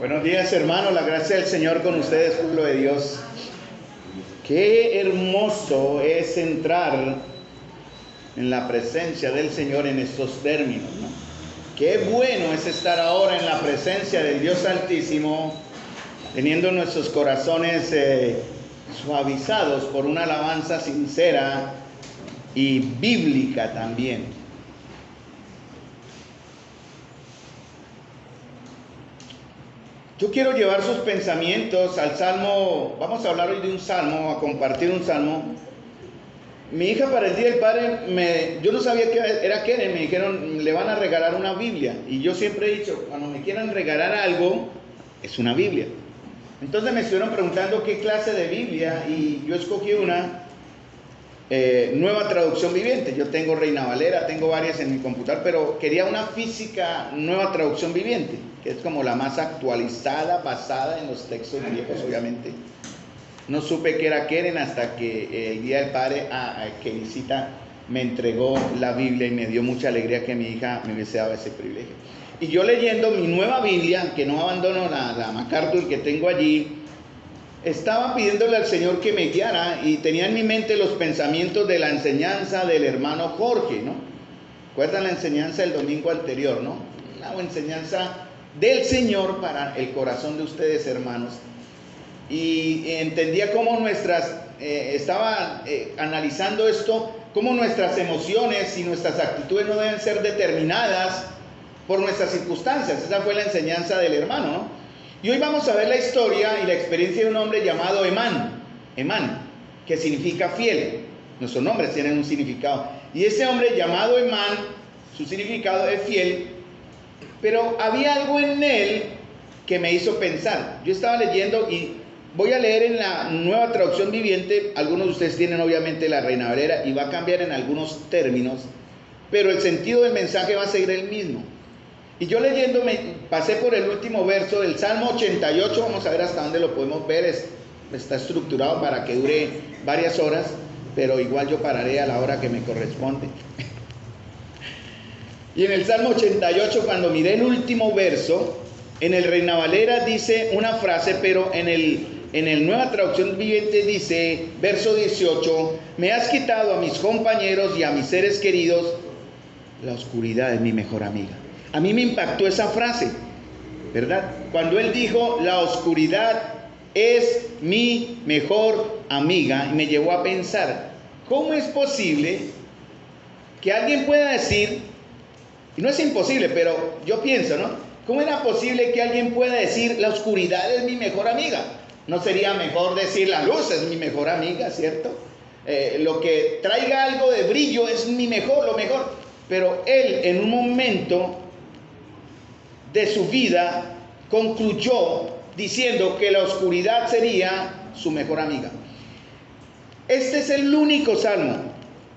Buenos días, hermanos, la gracia del Señor con ustedes, pueblo de Dios. Qué hermoso es entrar en la presencia del Señor en estos términos, ¿no? Qué bueno es estar ahora en la presencia del Dios Altísimo, teniendo nuestros corazones suavizados por una alabanza sincera y bíblica también. Yo quiero llevar sus pensamientos al Salmo. Vamos a hablar hoy de un Salmo, a compartir un Salmo. Mi hija para el Día del Padre, yo no sabía que era Keren, me dijeron, le van a regalar una Biblia. Y yo siempre he dicho, cuando me quieran regalar algo, es una Biblia. Entonces me estuvieron preguntando qué clase de Biblia, y yo escogí una Nueva Traducción Viviente. Yo tengo Reina Valera, tengo varias en mi computador, pero quería una física Nueva Traducción Viviente, que es como la más actualizada, basada en los textos viejos, obviamente. No supe que era Keren hasta que el Día del Padre, que visita, me entregó la Biblia y me dio mucha alegría que mi hija me hubiese dado ese privilegio. Y yo leyendo mi nueva Biblia, que no abandono la MacArthur que tengo allí, estaba pidiéndole al Señor que me guiara y tenía en mi mente los pensamientos de la enseñanza del hermano Jorge, ¿no? ¿Recuerdan la enseñanza del domingo anterior, no? Una enseñanza del Señor para el corazón de ustedes, hermanos. Y entendía cómo estaba analizando esto, cómo nuestras emociones y nuestras actitudes no deben ser determinadas por nuestras circunstancias. Esa fue la enseñanza del hermano, ¿no? Y hoy vamos a ver la historia y la experiencia de un hombre llamado Emán, que significa fiel. Nuestros nombres tienen un significado. Y ese hombre llamado Emán, su significado es fiel, pero había algo en él que me hizo pensar. Yo estaba leyendo y voy a leer en la Nueva Traducción Viviente. Algunos de ustedes tienen obviamente la Reina Valera y va a cambiar en algunos términos, pero el sentido del mensaje va a seguir el mismo. Y yo leyendo pasé por el último verso del Salmo 88, vamos a ver hasta dónde lo podemos ver, está estructurado para que dure varias horas, pero igual yo pararé a la hora que me corresponde. Y en el Salmo 88, cuando miré el último verso, en el Reina Valera dice una frase, pero en el Nueva Traducción Viviente dice, verso 18, me has quitado a mis compañeros y a mis seres queridos, la oscuridad es mi mejor amiga. A mí me impactó esa frase, ¿verdad? Cuando él dijo, la oscuridad es mi mejor amiga, y me llevó a pensar, ¿cómo es posible que alguien pueda decir, y no es imposible, pero yo pienso, ¿no? ¿Cómo era posible que alguien pueda decir, la oscuridad es mi mejor amiga? ¿No sería mejor decir, la luz es mi mejor amiga, cierto? Lo que traiga algo de brillo es lo mejor. Pero él, en un momento de su vida, concluyó diciendo que la oscuridad sería su mejor amiga. Este es el único salmo,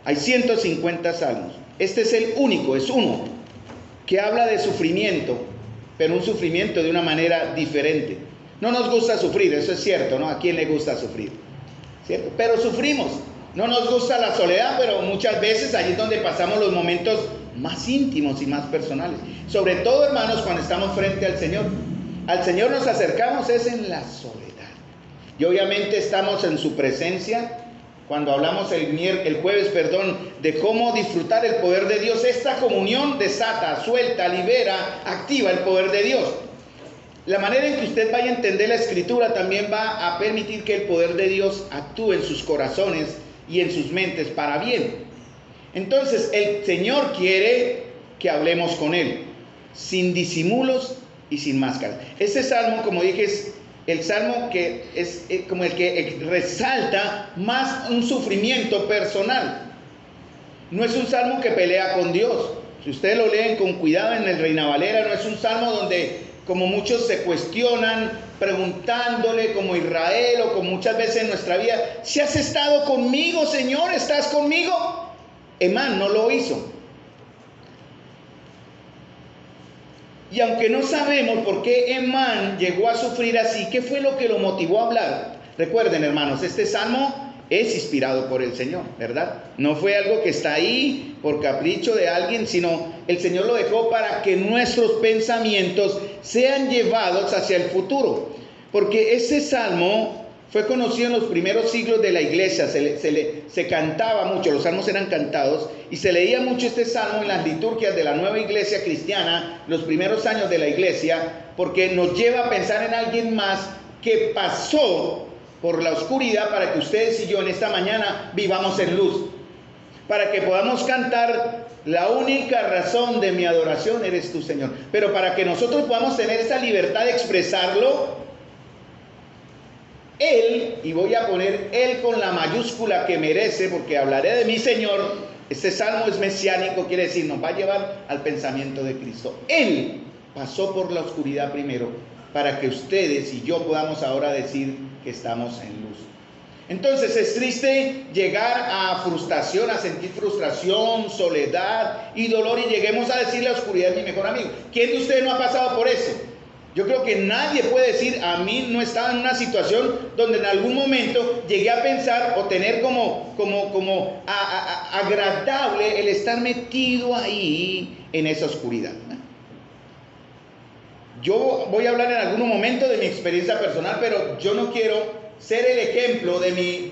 hay 150 salmos, este es el único, es uno, que habla de sufrimiento, pero un sufrimiento de una manera diferente. No nos gusta sufrir, eso es cierto, ¿no? ¿A quién le gusta sufrir? ¿Cierto? Pero sufrimos. No nos gusta la soledad, pero muchas veces allí es donde pasamos los momentos más íntimos y más personales. Sobre todo, hermanos, cuando estamos frente al Señor. Al Señor nos acercamos es en la soledad. Y obviamente estamos en su presencia. Cuando hablamos el jueves, de cómo disfrutar el poder de Dios, esta comunión desata, suelta, libera, activa el poder de Dios. La manera en que usted vaya a entender la Escritura también va a permitir que el poder de Dios actúe en sus corazones y en sus mentes para bien. Entonces, el Señor quiere que hablemos con Él, sin disimulos y sin máscaras. Este salmo, como dije, es el salmo que es como el que resalta más un sufrimiento personal. No es un salmo que pelea con Dios. Si ustedes lo leen con cuidado en el Reina Valera, no es un salmo donde, como muchos se cuestionan, preguntándole como Israel o como muchas veces en nuestra vida, si has estado conmigo, Señor, ¿estás conmigo? Emán no lo hizo. Y aunque no sabemos por qué Emán llegó a sufrir así, ¿qué fue lo que lo motivó a hablar? Recuerden, hermanos, este salmo es inspirado por el Señor, ¿verdad? No fue algo que está ahí por capricho de alguien, sino el Señor lo dejó para que nuestros pensamientos sean llevados hacia el futuro. Porque ese salmo fue conocido en los primeros siglos de la iglesia, se cantaba mucho, los salmos eran cantados, y se leía mucho este salmo en las liturgias de la nueva iglesia cristiana, los primeros años de la iglesia, porque nos lleva a pensar en alguien más que pasó por la oscuridad para que ustedes y yo en esta mañana vivamos en luz, para que podamos cantar: la única razón de mi adoración eres tú, Señor. Pero para que nosotros podamos tener esa libertad de expresarlo, Él, y voy a poner Él con la mayúscula que merece, porque hablaré de mi Señor. Este salmo es mesiánico, quiere decir, nos va a llevar al pensamiento de Cristo. Él pasó por la oscuridad primero, para que ustedes y yo podamos ahora decir que estamos en luz. Entonces es triste llegar a frustración, a sentir frustración, soledad y dolor, y lleguemos a decir: la oscuridad es mi mejor amigo. ¿Quién de ustedes no ha pasado por eso? Yo creo que nadie puede decir: a mí no estaba en una situación donde en algún momento llegué a pensar o tener como agradable el estar metido ahí en esa oscuridad. Yo voy a hablar en algún momento de mi experiencia personal, pero yo no quiero ser el ejemplo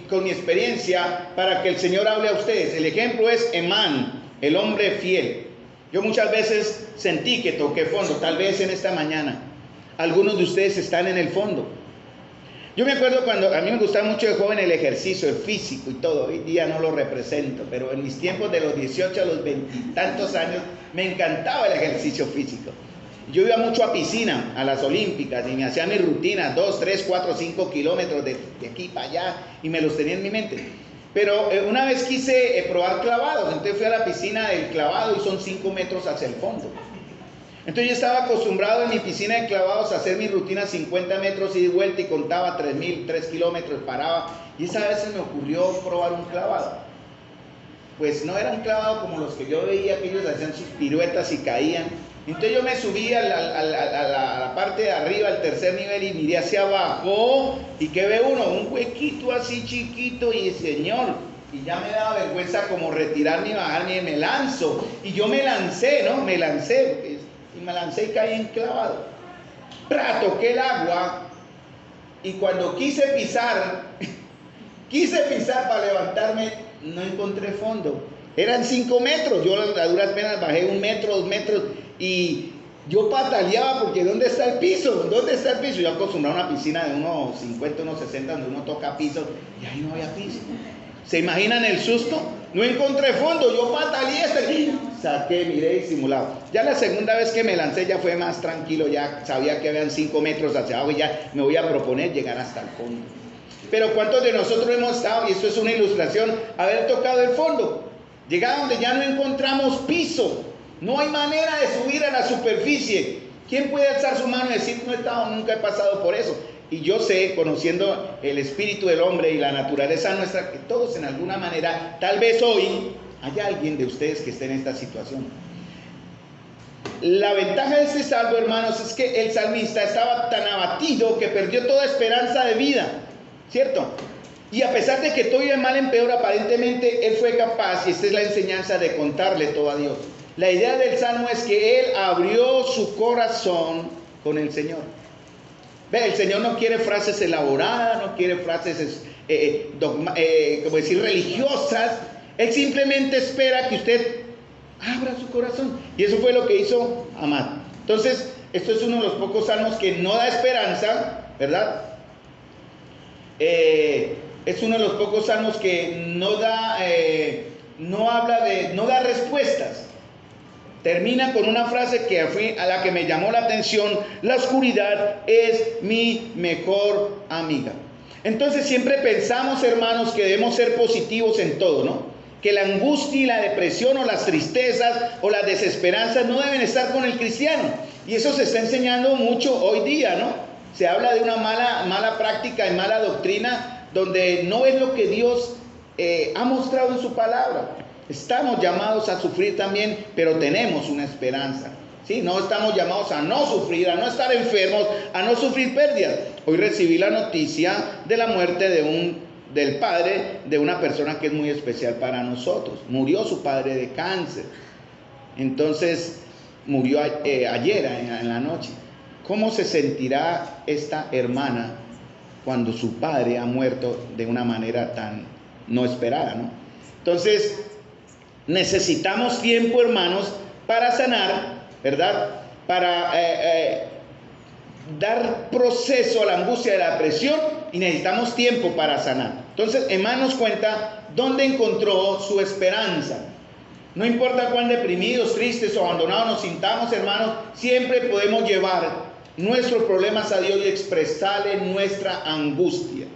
con mi experiencia para que el Señor hable a ustedes. El ejemplo es Emán, el hombre fiel. Yo muchas veces sentí que toqué fondo, tal vez en esta mañana. Algunos de ustedes están en el fondo. Yo me acuerdo cuando a mí me gustaba mucho de joven el ejercicio, el físico y todo. Hoy día no lo represento, pero en mis tiempos de los 18 a los 20 y tantos años me encantaba el ejercicio físico. Yo iba mucho a piscina, a las olímpicas, y me hacía mis rutinas, 2, 3, 4, 5 kilómetros de aquí para allá, y me los tenía en mi mente. Pero una vez quise probar clavados, entonces fui a la piscina del clavado y son 5 metros hacia el fondo. Entonces yo estaba acostumbrado en mi piscina de clavados a hacer mi rutina 50 metros y de vuelta, y contaba 3 kilómetros, paraba, y esa vez se me ocurrió probar un clavado. Pues no era un clavado como los que yo veía, que ellos hacían sus piruetas y caían. Entonces yo me subí a la parte de arriba, al tercer nivel, y miré hacia abajo, y ¿qué ve uno? Un huequito así chiquito, y Señor, y ya me daba vergüenza como retirarme y bajarme, y me lanzo, y yo me lancé, ¿no? Me lancé y caí enclavado. Toqué el agua, y cuando quise pisar para levantarme, no encontré fondo. Eran 5 metros, yo a duras penas bajé 1 metro, 2 metros, y yo pataleaba porque ¿dónde está el piso? ¿Dónde está el piso? Yo acostumbrado a una piscina de unos 50, unos 60, donde uno toca piso, y ahí no había piso. ¿Se imaginan el susto? No encontré fondo, yo pataleé hasta aquí, saqué, miré y simulado. Ya la segunda vez que me lancé ya fue más tranquilo, ya sabía que habían 5 metros hacia abajo, y ya me voy a proponer llegar hasta el fondo. Pero ¿cuántos de nosotros hemos estado, y esto es una ilustración, haber tocado el fondo? Llegar donde ya no encontramos piso, no hay manera de subir a la superficie. ¿Quién puede alzar su mano y decir: no he estado, nunca he pasado por eso? Y yo sé, conociendo el espíritu del hombre y la naturaleza nuestra, que todos en alguna manera, tal vez hoy, haya alguien de ustedes que esté en esta situación. La ventaja de este salmo, hermanos, es que el salmista estaba tan abatido que perdió toda esperanza de vida, ¿cierto? Y a pesar de que todo iba mal en peor, aparentemente él fue capaz, y esta es la enseñanza, de contarle todo a Dios. La idea del salmo es que él abrió su corazón con el Señor. Ve, el Señor no quiere frases elaboradas, no quiere frases como decir, religiosas. Él simplemente espera que usted abra su corazón. Y eso fue lo que hizo Amad. Entonces, esto es uno de los pocos salmos que no da esperanza, ¿verdad? Es uno de los pocos salmos que no da respuestas. Termina con una frase que fue a la que me llamó la atención: la oscuridad es mi mejor amiga. Entonces siempre pensamos, hermanos, que debemos ser positivos en todo, ¿no? Que la angustia y la depresión, o las tristezas o las desesperanzas, no deben estar con el cristiano. Y eso se está enseñando mucho hoy día, ¿no? Se habla de una mala práctica y mala doctrina, donde no es lo que Dios ha mostrado en su palabra. Estamos llamados a sufrir también, pero tenemos una esperanza, ¿sí? No estamos llamados a no sufrir, a no estar enfermos, a no sufrir pérdidas. Hoy recibí la noticia de la muerte de del padre de una persona que es muy especial para nosotros. Murió su padre de cáncer. Entonces, murió ayer en la noche. ¿Cómo se sentirá esta hermana cuando su padre ha muerto de una manera tan no esperada, ¿no? Entonces, necesitamos tiempo, hermanos, para sanar, ¿verdad? Para dar proceso a la angustia de la depresión, y necesitamos tiempo para sanar. Entonces, Emán nos cuenta dónde encontró su esperanza. No importa cuán deprimidos, tristes o abandonados nos sintamos, hermanos, siempre podemos llevar nuestros problemas a Dios y expresarle nuestra angustia.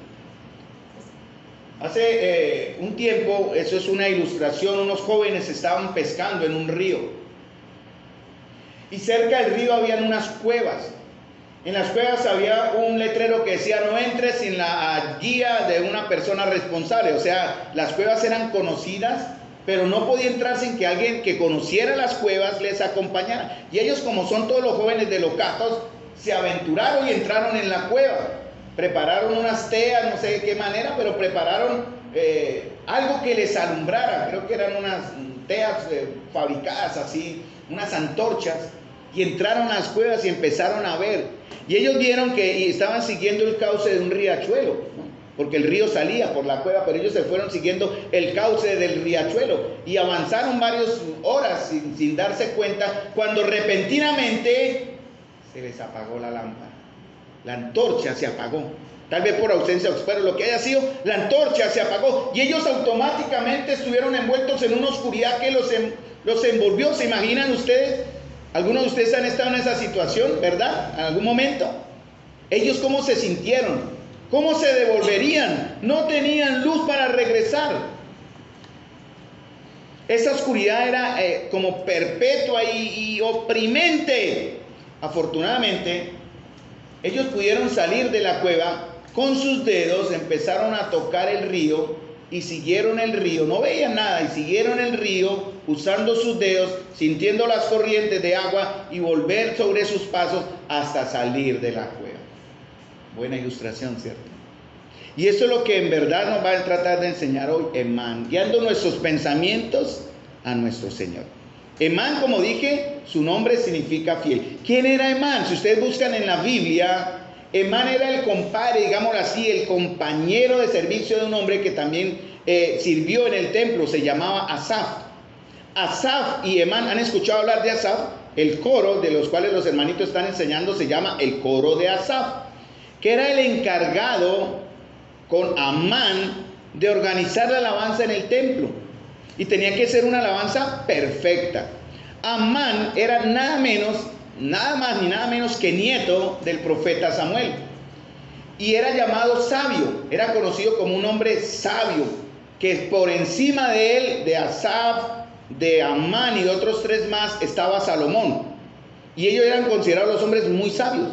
Hace un tiempo, eso es una ilustración, unos jóvenes estaban pescando en un río. Y cerca del río habían unas cuevas. En las cuevas había un letrero que decía: no entres sin la guía de una persona responsable. O sea, las cuevas eran conocidas, pero no podía entrar sin que alguien que conociera las cuevas les acompañara. Y ellos, como son todos los jóvenes de Locatos, se aventuraron y entraron en la cueva. Prepararon unas teas, no sé de qué manera, pero prepararon algo que les alumbrara. Creo que eran unas teas fabricadas así, unas antorchas. Y entraron a las cuevas y empezaron a ver. Y ellos vieron que estaban siguiendo el cauce de un riachuelo, ¿no? Porque el río salía por la cueva, pero ellos se fueron siguiendo el cauce del riachuelo. Y avanzaron varias horas sin darse cuenta, cuando repentinamente se les apagó la lámpara. La antorcha se apagó. Tal vez por ausencia de pero lo que haya sido, la antorcha se apagó. Y ellos automáticamente estuvieron envueltos en una oscuridad que los envolvió. ¿Se imaginan ustedes? Algunos de ustedes han estado en esa situación, ¿verdad? En algún momento. Ellos, ¿cómo se sintieron? ¿Cómo se devolverían? No tenían luz para regresar. Esa oscuridad era como perpetua y oprimente. Afortunadamente, ellos pudieron salir de la cueva con sus dedos, empezaron a tocar el río y siguieron el río. No veían nada y siguieron el río usando sus dedos, sintiendo las corrientes de agua y volver sobre sus pasos hasta salir de la cueva. Buena ilustración, ¿cierto? Y eso es lo que en verdad nos va a tratar de enseñar hoy Emán, guiando nuestros pensamientos a nuestro Señor. Emán, como dije, su nombre significa fiel. ¿Quién era Emán? Si ustedes buscan en la Biblia, Emán era el compadre, digámoslo así, el compañero de servicio de un hombre que también sirvió en el templo, se llamaba Asaf. Asaf y Emán, ¿han escuchado hablar de Asaf? El coro de los cuales los hermanitos están enseñando se llama el coro de Asaf, que era el encargado con Amán de organizar la alabanza en el templo. Y tenía que ser una alabanza perfecta. Amán era nada más ni nada menos que nieto del profeta Samuel. Y era llamado sabio, era conocido como un hombre sabio, que por encima de él, de Asaf, de Amán y de otros tres más, estaba Salomón. Y ellos eran considerados los hombres muy sabios.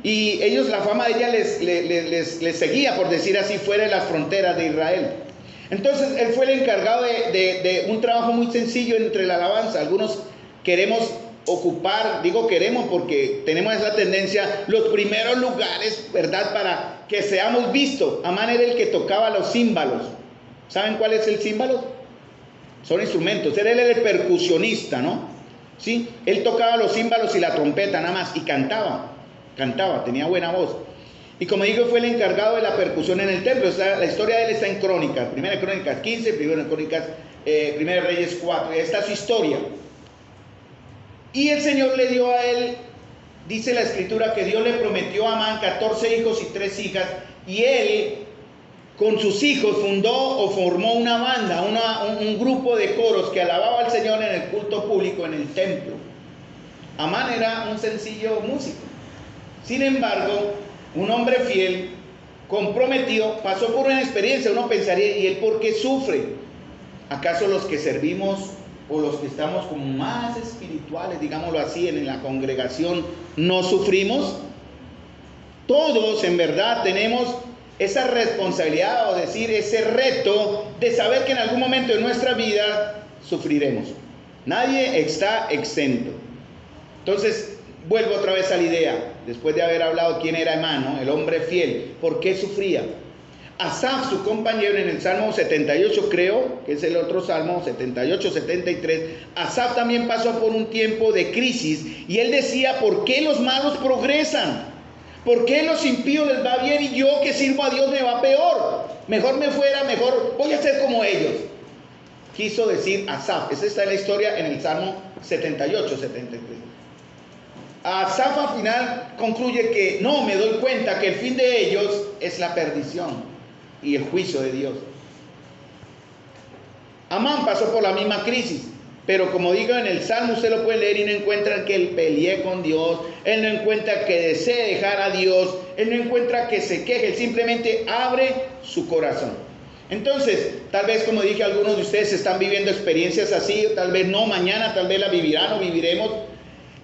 Y ellos, la fama de ella les seguía, por decir así, fuera de las fronteras de Israel. Entonces, él fue el encargado de un trabajo muy sencillo entre la alabanza. Algunos queremos ocupar, digo queremos porque tenemos esa tendencia, los primeros lugares, ¿verdad? Para que seamos vistos. Amán era el que tocaba los címbalos. ¿Saben cuál es el címbalo? Son instrumentos. Él era el percusionista, ¿no? ¿Sí? Él tocaba los címbalos y la trompeta nada más y cantaba, tenía buena voz. Y como digo, fue el encargado de la percusión en el templo. O sea, la historia de él está en Crónicas, Primera Crónicas 15, Primera Crónicas, Primera Reyes 4. Esta es su historia. Y el Señor le dio a él, dice la escritura, que Dios le prometió a Amán 14 hijos y 3 hijas. Y él, con sus hijos, fundó o formó una banda, un grupo de coros que alababa al Señor en el culto público en el templo. Amán era un sencillo músico. Sin embargo, un hombre fiel, comprometido, pasó por una experiencia. Uno pensaría, ¿y él por qué sufre? ¿Acaso los que servimos o los que estamos como más espirituales, digámoslo así, en la congregación, no sufrimos? Todos en verdad tenemos esa responsabilidad, o decir, ese reto de saber que en algún momento de nuestra vida sufriremos. Nadie está exento. Entonces, vuelvo otra vez a la idea, después de haber hablado quién era Emán, ¿no? El hombre fiel. ¿Por qué sufría? Asaf, su compañero, en el Salmo 78, creo, que es el otro Salmo, 78, 73, Asaf también pasó por un tiempo de crisis y él decía, ¿por qué los malos progresan? ¿Por qué los impíos les va bien y yo que sirvo a Dios me va peor? Mejor me fuera, mejor voy a ser como ellos. Quiso decir Asaf. Esa está en la historia en el Salmo 78, 73. Asaf al final concluye que no, me doy cuenta que el fin de ellos es la perdición y el juicio de Dios. Amán pasó por la misma crisis, pero como digo en el Salmo, usted lo puede leer y no encuentra que él pelee con Dios, él no encuentra que desee dejar a Dios, él no encuentra que se queje, él simplemente abre su corazón. Entonces, tal vez como dije, algunos de ustedes están viviendo experiencias así, tal vez no, mañana tal vez la vivirán o viviremos.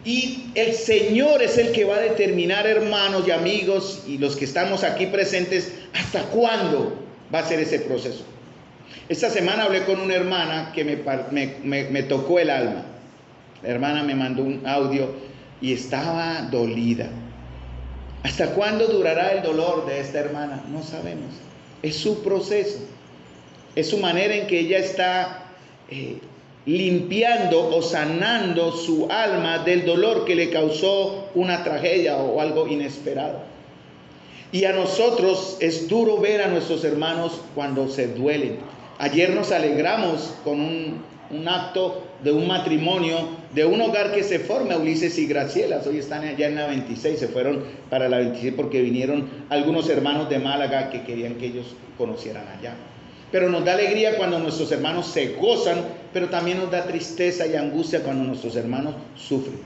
Y el Señor es el que va a determinar, hermanos y amigos, y los que estamos aquí presentes, hasta cuándo va a ser ese proceso. Esta semana hablé con una hermana que me tocó el alma. La hermana me mandó un audio y estaba dolida. ¿Hasta cuándo durará el dolor de esta hermana? No sabemos. Es su proceso. Es su manera en que ella está limpiando o sanando su alma del dolor que le causó una tragedia o algo inesperado. Y a nosotros es duro ver a nuestros hermanos cuando se duelen. Ayer nos alegramos con un acto de un matrimonio, de un hogar que se forma, Ulises y Graciela. Hoy están allá en la 26, se fueron para la 26 porque vinieron algunos hermanos de Málaga que querían que ellos conocieran allá. Pero nos da alegría cuando nuestros hermanos se gozan, pero también nos da tristeza y angustia cuando nuestros hermanos sufren.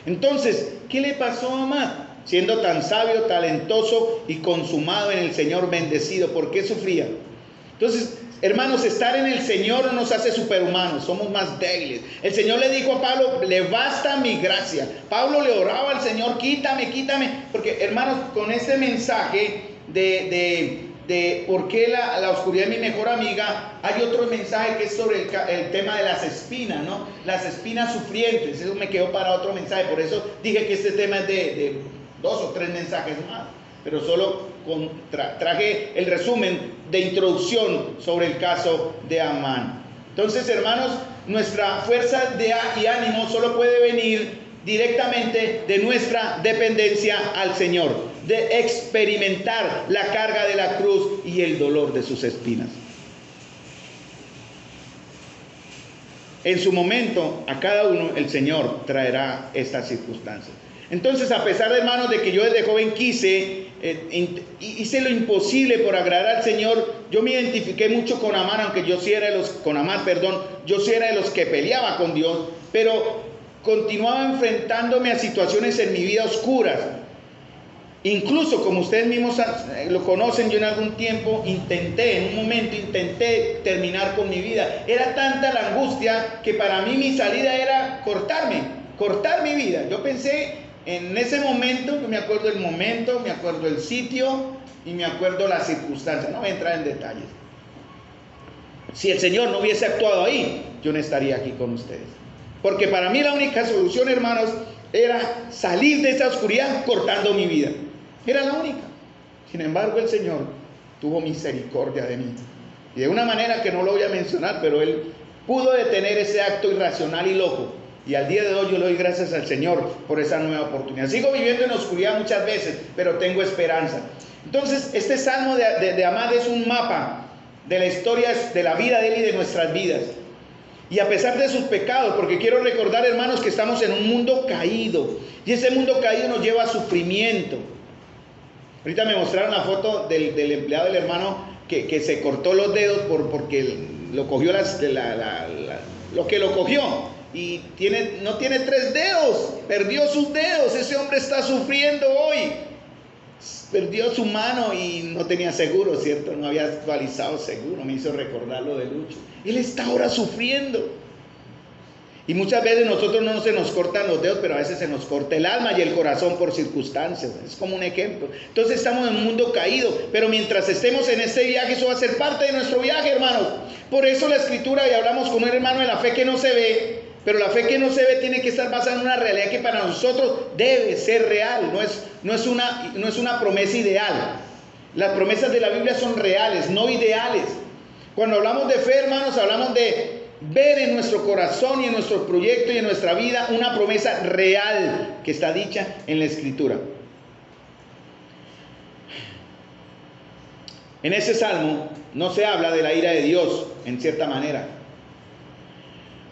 Entonces, ¿qué le pasó a Amán? Siendo tan sabio, talentoso y consumado en el Señor, bendecido, ¿por qué sufría? Entonces, hermanos, estar en el Señor no nos hace superhumanos, somos más débiles. El Señor le dijo a Pablo, le basta mi gracia. Pablo le oraba al Señor, quítame, porque hermanos, con este mensaje de por qué la oscuridad es mi mejor amiga, hay otro mensaje que es sobre el tema de las espinas, ¿no? Las espinas sufrientes. Eso me quedó para otro mensaje, por eso dije que este tema es de 2 o 3 mensajes más, pero solo traje el resumen de introducción sobre el caso de Amán. Entonces, hermanos, nuestra fuerza y ánimo solo puede venir directamente de nuestra dependencia al Señor, de experimentar la carga de la cruz y el dolor de sus espinas. En su momento, a cada uno el Señor traerá estas circunstancias. Entonces, a pesar, hermanos, de que yo desde joven hice lo imposible por agradar al Señor, yo me identifiqué mucho con Amán, aunque yo sí era de los que peleaba con Dios, pero continuaba enfrentándome a situaciones en mi vida oscuras. Incluso, como ustedes mismos lo conocen, yo en algún tiempo en un momento intenté terminar con mi vida. Era tanta la angustia que para mí mi salida era cortar mi vida. Yo pensé en ese momento, yo me acuerdo el momento, me acuerdo el sitio y me acuerdo las circunstancias. No voy a entrar en detalles. Si el Señor no hubiese actuado ahí, yo no estaría aquí con ustedes. Porque para mí la única solución, hermanos, era salir de esa oscuridad cortando mi vida. Era la única. Sin embargo, el Señor tuvo misericordia de mí. Y de una manera que no lo voy a mencionar, pero Él pudo detener ese acto irracional y loco. Y al día de hoy yo le doy gracias al Señor por esa nueva oportunidad. Sigo viviendo en oscuridad muchas veces, pero tengo esperanza. Entonces, este salmo de Amán es un mapa de la historia de la vida de él y de nuestras vidas. Y a pesar de sus pecados, porque quiero recordar, hermanos, que estamos en un mundo caído. Y ese mundo caído nos lleva a sufrimiento. Ahorita me mostraron la foto del empleado del hermano que se cortó los dedos porque lo cogió lo que lo cogió. Y no tiene 3 dedos, perdió sus dedos. Ese hombre está sufriendo hoy. Perdió su mano y no tenía seguro, ¿cierto? No había actualizado seguro. Me hizo recordar lo de Lucho. Él está ahora sufriendo. Y muchas veces nosotros no se nos cortan los dedos, pero a veces se nos corta el alma y el corazón por circunstancias. Es como un ejemplo. Entonces estamos en un mundo caído, pero mientras estemos en este viaje, eso va a ser parte de nuestro viaje, hermanos. Por eso la Escritura, y hablamos con un hermano de la fe que no se ve, pero la fe que no se ve tiene que estar basada en una realidad que para nosotros debe ser real, no es una promesa ideal. Las promesas de la Biblia son reales, no ideales. Cuando hablamos de fe, hermanos, hablamos de ver en nuestro corazón y en nuestro proyecto y en nuestra vida una promesa real que está dicha en la Escritura. En ese salmo no se habla de la ira de Dios, en cierta manera.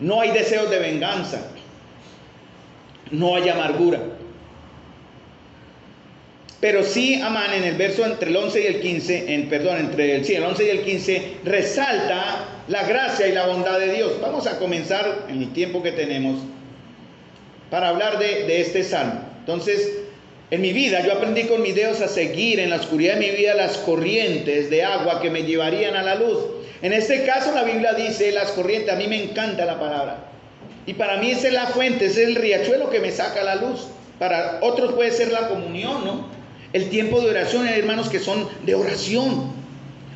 No hay deseos de venganza. No hay amargura. Pero sí Amán en el verso entre el 11 y el 15, el 11 y el 15, resalta la gracia y la bondad de Dios. Vamos a comenzar en el tiempo que tenemos para hablar de este salmo. Entonces, en mi vida yo aprendí con mis dedos a seguir en la oscuridad de mi vida las corrientes de agua que me llevarían a la luz. En este caso la Biblia dice las corrientes, a mí me encanta la palabra. Y para mí esa es la fuente, ese es el riachuelo que me saca la luz. Para otros puede ser la comunión, ¿no? El tiempo de oración. Hay hermanos que son de oración.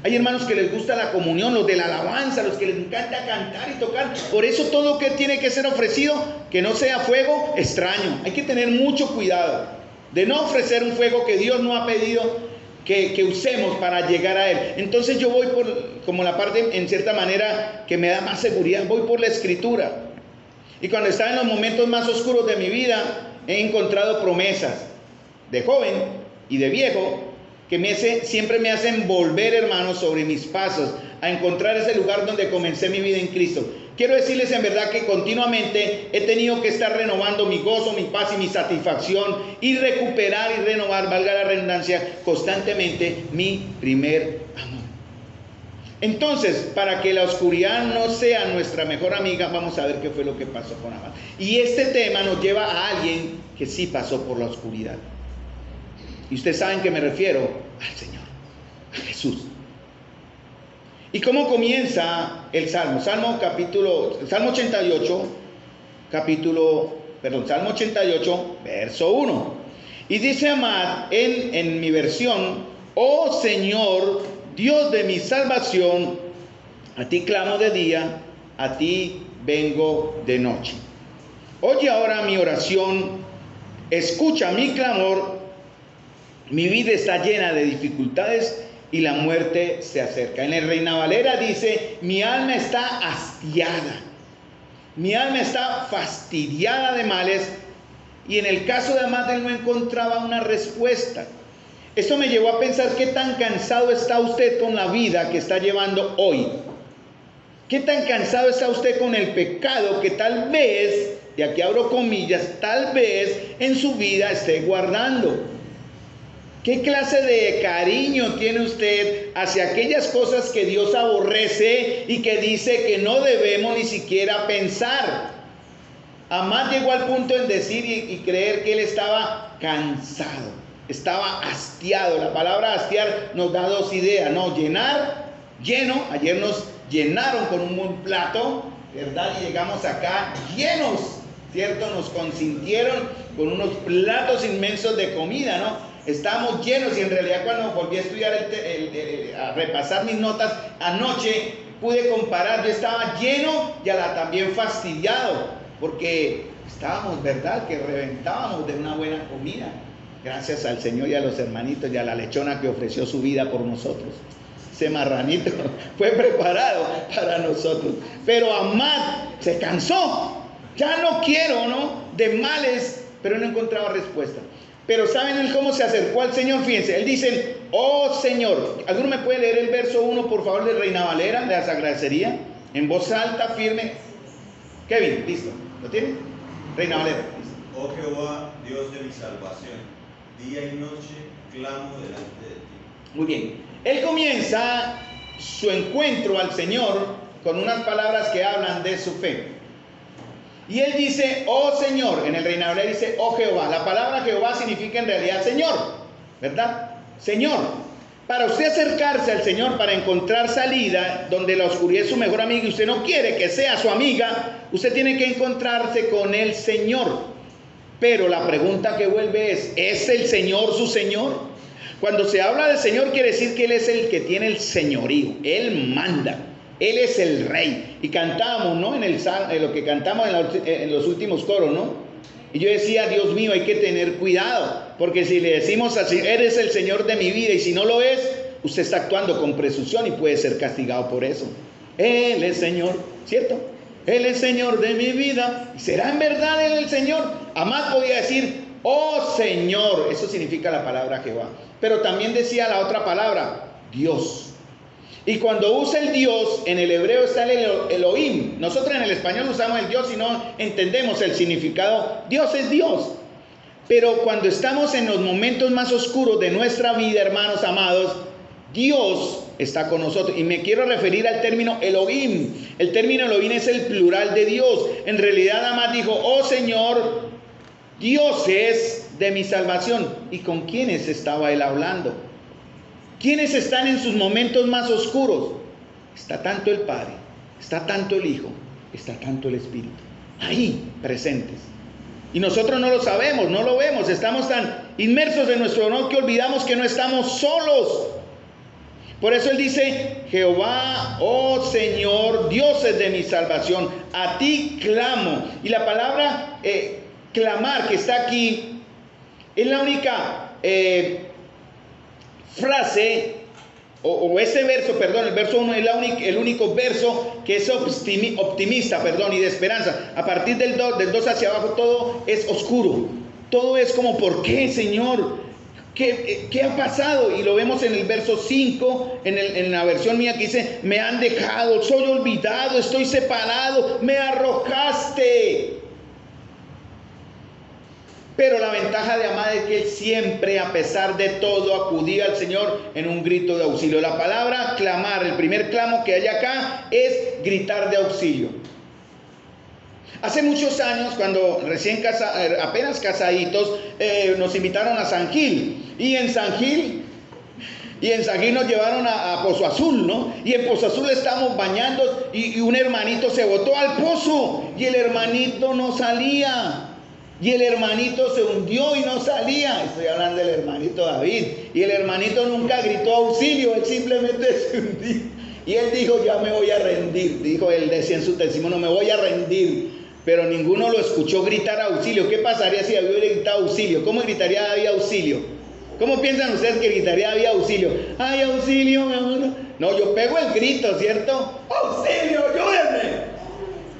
Hay hermanos que les gusta la comunión, los de la alabanza, los que les encanta cantar y tocar. Por eso todo lo que tiene que ser ofrecido, que no sea fuego extraño. Hay que tener mucho cuidado de no ofrecer un fuego que Dios no ha pedido que usemos para llegar a Él. Entonces yo voy por, como la parte en cierta manera que me da más seguridad, voy por la Escritura. Y cuando estaba en los momentos más oscuros de mi vida, he encontrado promesas de joven y de viejo que siempre me hacen volver, hermanos, sobre mis pasos, a encontrar ese lugar donde comencé mi vida en Cristo. Quiero decirles en verdad que continuamente he tenido que estar renovando mi gozo, mi paz y mi satisfacción, y recuperar y renovar, valga la redundancia, constantemente mi primer amor. Entonces, para que la oscuridad no sea nuestra mejor amiga, vamos a ver qué fue lo que pasó con Amán. Y este tema nos lleva a alguien que sí pasó por la oscuridad. Y ustedes saben que me refiero al Señor, a Jesús. ¿Y cómo comienza el Salmo? Salmo 88, Salmo 88, verso 1. Y dice Amán en mi versión: oh Señor, Dios de mi salvación, a ti clamo de día, a ti vengo de noche. Oye ahora mi oración, escucha mi clamor. Mi vida está llena de dificultades y la muerte se acerca. En el Reina Valera dice: mi alma está hastiada, mi alma está fastidiada de males. Y en el caso de Amán, él no encontraba una respuesta. Esto me llevó a pensar: ¿qué tan cansado está usted con la vida que está llevando hoy? ¿Qué tan cansado está usted con el pecado que tal vez, y aquí abro comillas, tal vez en su vida esté guardando? ¿Qué clase de cariño tiene usted hacia aquellas cosas que Dios aborrece y que dice que no debemos ni siquiera pensar? Amán llegó al punto en decir y creer que él estaba cansado, estaba hastiado. La palabra hastiar nos da dos ideas, ¿no? Llenar, lleno. Ayer nos llenaron con un buen plato, ¿verdad? Y llegamos acá llenos, ¿cierto? Nos consintieron con unos platos inmensos de comida, ¿no? Estábamos llenos, y en realidad cuando volví a estudiar, a repasar mis notas anoche, pude comparar. Yo estaba lleno y también fastidiado, porque estábamos, ¿verdad?, que reventábamos de una buena comida. Gracias al Señor y a los hermanitos y a la lechona que ofreció su vida por nosotros. Ese marranito fue preparado para nosotros. Pero Amán se cansó. Ya no quiero, ¿no?, de males, pero no encontraba respuesta. Pero ¿saben él cómo se acercó al Señor? Fíjense, él dice: oh Señor. ¿Alguno me puede leer el verso 1, por favor, de Reina Valera? Les agradecería. En voz alta, firme. Kevin, listo. ¿Lo tiene? Reina Valera. Listo. Oh Jehová, Dios de mi salvación, día y noche clamo delante de ti. Muy bien. Él comienza su encuentro al Señor con unas palabras que hablan de su fe. Y él dice: oh Señor. En el Reina Valera dice: oh Jehová. La palabra Jehová significa en realidad Señor, ¿verdad? Señor. Para usted acercarse al Señor, para encontrar salida donde la oscuridad es su mejor amiga y usted no quiere que sea su amiga, usted tiene que encontrarse con el Señor. Pero la pregunta que vuelve ¿es el Señor su Señor? Cuando se habla del Señor, quiere decir que Él es el que tiene el señorío. Él manda. Él es el rey. Y cantamos, ¿no? En lo que cantamos en los últimos coros, ¿no? Y yo decía: Dios mío, hay que tener cuidado, porque si le decimos así: eres el Señor de mi vida, y si no lo es, usted está actuando con presunción y puede ser castigado por eso. Él es Señor, ¿cierto? Él es Señor de mi vida. ¿Será en verdad Él el Señor? Amad podía decir, oh Señor. Eso significa la palabra Jehová. Pero también decía la otra palabra, Dios. Y cuando usa el Dios, en el hebreo está el Elohim. Nosotros en el español usamos el Dios y no entendemos el significado. Dios es Dios. Pero cuando estamos en los momentos más oscuros de nuestra vida, hermanos amados, Dios está con nosotros. Y me quiero referir al término Elohim. El término Elohim es el plural de Dios. En realidad, Amad dijo, oh Señor, Dios es de mi salvación. ¿Y con quiénes estaba él hablando? ¿Quiénes están en sus momentos más oscuros? Está tanto el Padre, está tanto el Hijo, está tanto el Espíritu. Ahí presentes. Y nosotros no lo sabemos, no lo vemos. Estamos tan inmersos en nuestro honor que olvidamos que no estamos solos. Por eso él dice, Jehová, oh Señor, Dios es de mi salvación, a ti clamo. Y la palabra clamar que está aquí es la única frase, o ese verso, perdón, el verso 1 es el único verso que es optimista, y de esperanza. A partir del 2 hacia abajo todo es oscuro. Todo es como, ¿por qué, Señor? ¿Qué ha pasado? Y lo vemos en el verso 5, en la versión mía que dice, me han dejado, soy olvidado, estoy separado, me arrojaste. Pero la ventaja de Amad es que él siempre, a pesar de todo, acudía al Señor en un grito de auxilio. La palabra clamar, el primer clamo que hay acá, es gritar de auxilio. Hace muchos años, cuando apenas casaditos, nos invitaron a San Gil. Y en San Gil nos llevaron a Pozo Azul, ¿no? Y en Pozo Azul estábamos bañando y un hermanito se botó al pozo. Y el hermanito no salía. Y el hermanito se hundió y no salía. Estoy hablando del hermanito David. Y el hermanito nunca gritó auxilio. Él simplemente se hundió. Y él dijo, ya me voy a rendir. Dijo, él decía en su testimonio, me voy a rendir. Pero ninguno lo escuchó gritar auxilio. ¿Qué pasaría si David hubiera gritado auxilio? ¿Cómo gritaría David auxilio? ¿Cómo piensan ustedes que gritaría David auxilio? ¡Ay, auxilio, mi amor! No, yo pego el grito, ¿cierto? ¡Auxilio, ayúdenme!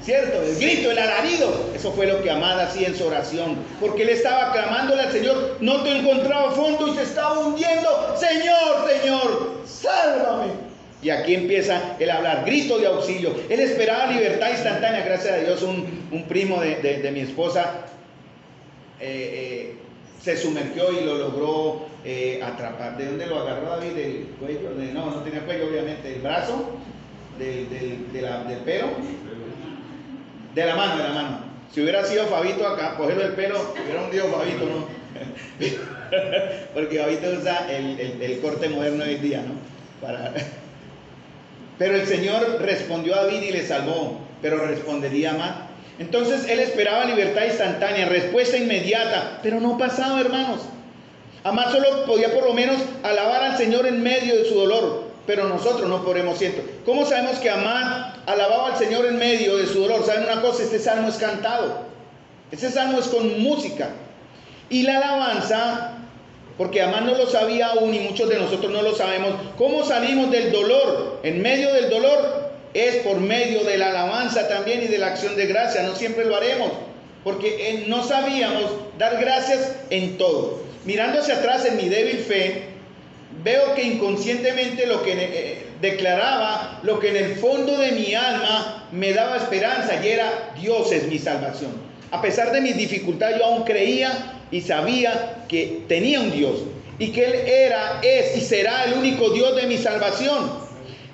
¿Cierto? El grito, el alarido. Eso fue lo que Amad hacía en su oración. Porque él estaba clamándole al Señor. No te encontraba fondo y se estaba hundiendo. Señor, Señor, sálvame. Y aquí empieza el hablar, grito de auxilio. Él esperaba libertad instantánea. Gracias a Dios, un primo de mi esposa se sumergió y lo logró atrapar. ¿De dónde lo agarró David? ¿Del cuello? No tenía cuello, obviamente. ¿Del brazo? ¿Del pelo? De la mano. Si hubiera sido Fabito acá, cogerlo del pelo, hubiera hundido Fabito, ¿no? Porque Fabito usa el corte moderno hoy día, ¿no? Pero el Señor respondió a David y le salvó, pero respondería más. Entonces él esperaba libertad instantánea, respuesta inmediata, pero no pasaba, hermanos. Amad solo podía por lo menos alabar al Señor en medio de su dolor, pero nosotros no podemos cierto. ¿Cómo sabemos que Amad alababa al Señor en medio de su dolor? ¿Saben una cosa? Este salmo es cantado. Este salmo es con música. Y la alabanza, porque Amad no lo sabía aún y muchos de nosotros no lo sabemos, ¿cómo salimos del dolor? En medio del dolor es por medio de la alabanza también y de la acción de gracia. No siempre lo haremos, porque no sabíamos dar gracias en todo. Mirando hacia atrás en mi débil fe, veo que inconscientemente lo que declaraba, lo que en el fondo de mi alma me daba esperanza, y era: Dios es mi salvación. A pesar de mis dificultades, yo aún creía y sabía que tenía un Dios, y que Él era, es y será el único Dios de mi salvación.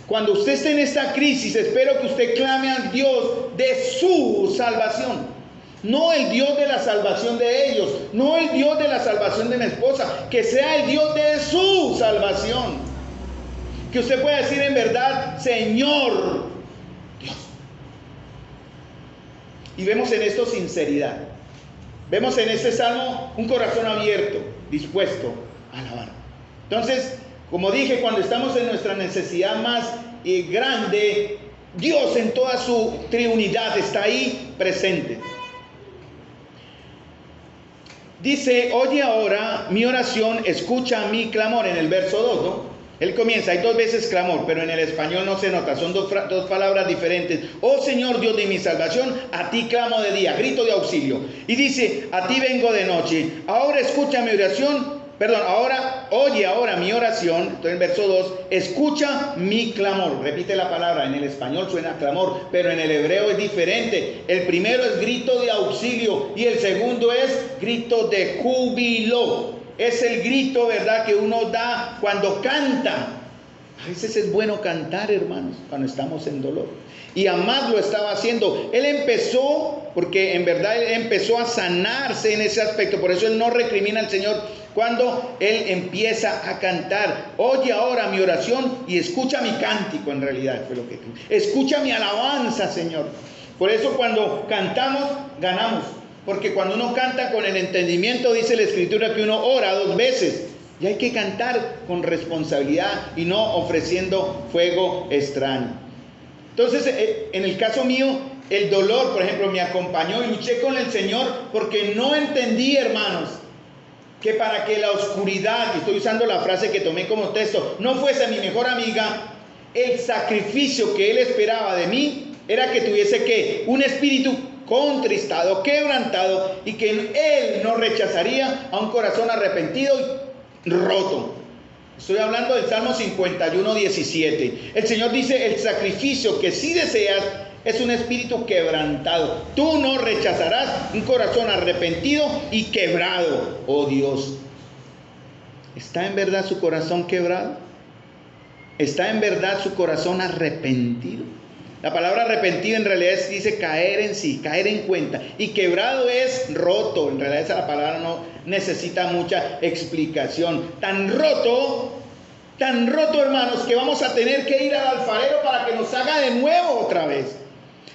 Cuando usted esté en esta crisis, espero que usted clame al Dios de su salvación. No el Dios de la salvación de ellos, no el Dios de la salvación de mi esposa, que sea el Dios de su salvación. Que usted pueda decir en verdad: Señor Dios. Y vemos en esto sinceridad. Vemos en este salmo un corazón abierto, dispuesto a alabar. Entonces, como dije, cuando estamos en nuestra necesidad más grande, Dios en toda su triunidad está ahí presente. Dice: oye ahora mi oración, escucha mi clamor, en el verso 2, ¿no? Él comienza, hay 2 veces clamor, pero en el español no se nota, son dos palabras diferentes. Oh Señor Dios de mi salvación, a ti clamo de día, grito de auxilio. Y dice, a ti vengo de noche. Ahora escucha mi oración, oye ahora mi oración. Entonces en verso 2, escucha mi clamor. Repite la palabra, en el español suena clamor, pero en el hebreo es diferente. El primero es grito de auxilio y el segundo es grito de júbilo. Es el grito, ¿verdad?, que uno da cuando canta. A veces es bueno cantar, hermanos, cuando estamos en dolor. Y Amad lo estaba haciendo. Él empezó, porque en verdad él empezó a sanarse en ese aspecto. Por eso él no recrimina al Señor cuando él empieza a cantar. Oye ahora mi oración y escucha mi cántico, en realidad fue lo que escucha mi alabanza, Señor. Por eso cuando cantamos, ganamos. Porque cuando uno canta con el entendimiento, dice la Escritura que uno ora 2 veces. Y hay que cantar con responsabilidad y no ofreciendo fuego extraño. Entonces, en el caso mío, el dolor, por ejemplo, me acompañó y luché con el Señor porque no entendí, hermanos, que para que la oscuridad, y estoy usando la frase que tomé como texto, no fuese mi mejor amiga, el sacrificio que Él esperaba de mí era que tuviese que un espíritu contristado, quebrantado, y que Él no rechazaría a un corazón arrepentido y roto. Estoy hablando del Salmo 51, 17. El Señor dice, el sacrificio que sí deseas es un espíritu quebrantado. Tú no rechazarás un corazón arrepentido y quebrado, oh Dios. ¿Está en verdad su corazón quebrado? ¿Está en verdad su corazón arrepentido? La palabra arrepentido en realidad dice caer en sí, caer en cuenta. Y quebrado es roto. En realidad esa palabra no necesita mucha explicación. Tan roto, hermanos, que vamos a tener que ir al alfarero para que nos haga de nuevo otra vez.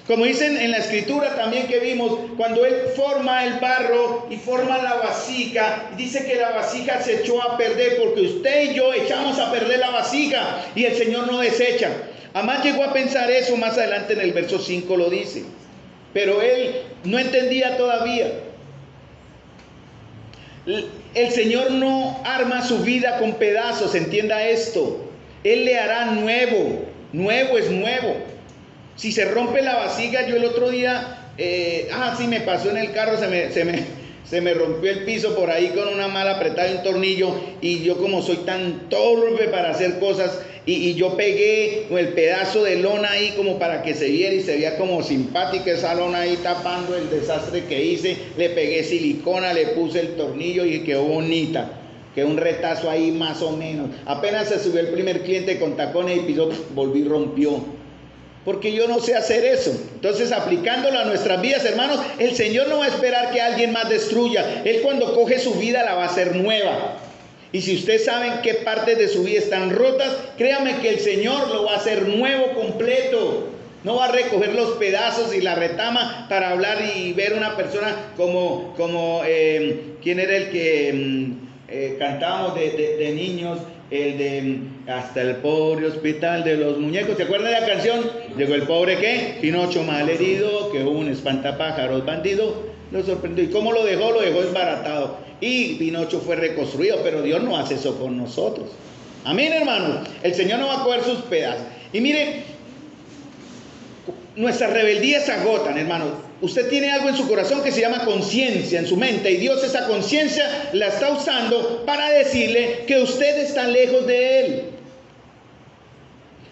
Como dicen en la Escritura también que vimos, cuando Él forma el barro y forma la vasija, dice que la vasija se echó a perder porque usted y yo echamos a perder la vasija y el Señor no desecha. Amán llegó a pensar eso, más adelante en el verso 5 lo dice. Pero él no entendía todavía. El Señor no arma su vida con pedazos, entienda esto. Él le hará nuevo. Nuevo es nuevo. Si se rompe la vasija, yo el otro día, sí me pasó en el carro, se me rompió el piso por ahí con una mala apretada de un tornillo, y yo como soy tan torpe para hacer cosas, y yo pegué el pedazo de lona ahí como para que se viera y se veía como simpática esa lona ahí tapando el desastre que hice. Le pegué silicona, le puse el tornillo y quedó bonita. Quedó un retazo ahí más o menos. Apenas se subió el primer cliente con tacones y pisó, volví y rompió. Porque yo no sé hacer eso. Entonces, aplicándolo a nuestras vidas, hermanos, el Señor no va a esperar que alguien más destruya. Él cuando coge su vida la va a hacer nueva. Y si ustedes saben qué partes de su vida están rotas, créanme que el Señor lo va a hacer nuevo, completo. No va a recoger los pedazos y la retama para hablar y ver una persona como ¿quién era el que cantábamos de niños? El de hasta el pobre hospital de los muñecos. ¿Se acuerdan de la canción? Llegó el pobre ¿qué? Pinocho malherido, que un espantapájaros bandido lo sorprendió. ¿Y cómo lo dejó? Lo dejó desbaratado. Y Pinocho fue reconstruido, pero Dios no hace eso con nosotros. Amén, hermanos. El Señor no va a coger sus pedazos. Y mire, nuestras rebeldías se agotan, hermanos. Usted tiene algo en su corazón que se llama conciencia, en su mente, y Dios esa conciencia la está usando para decirle que usted está lejos de Él.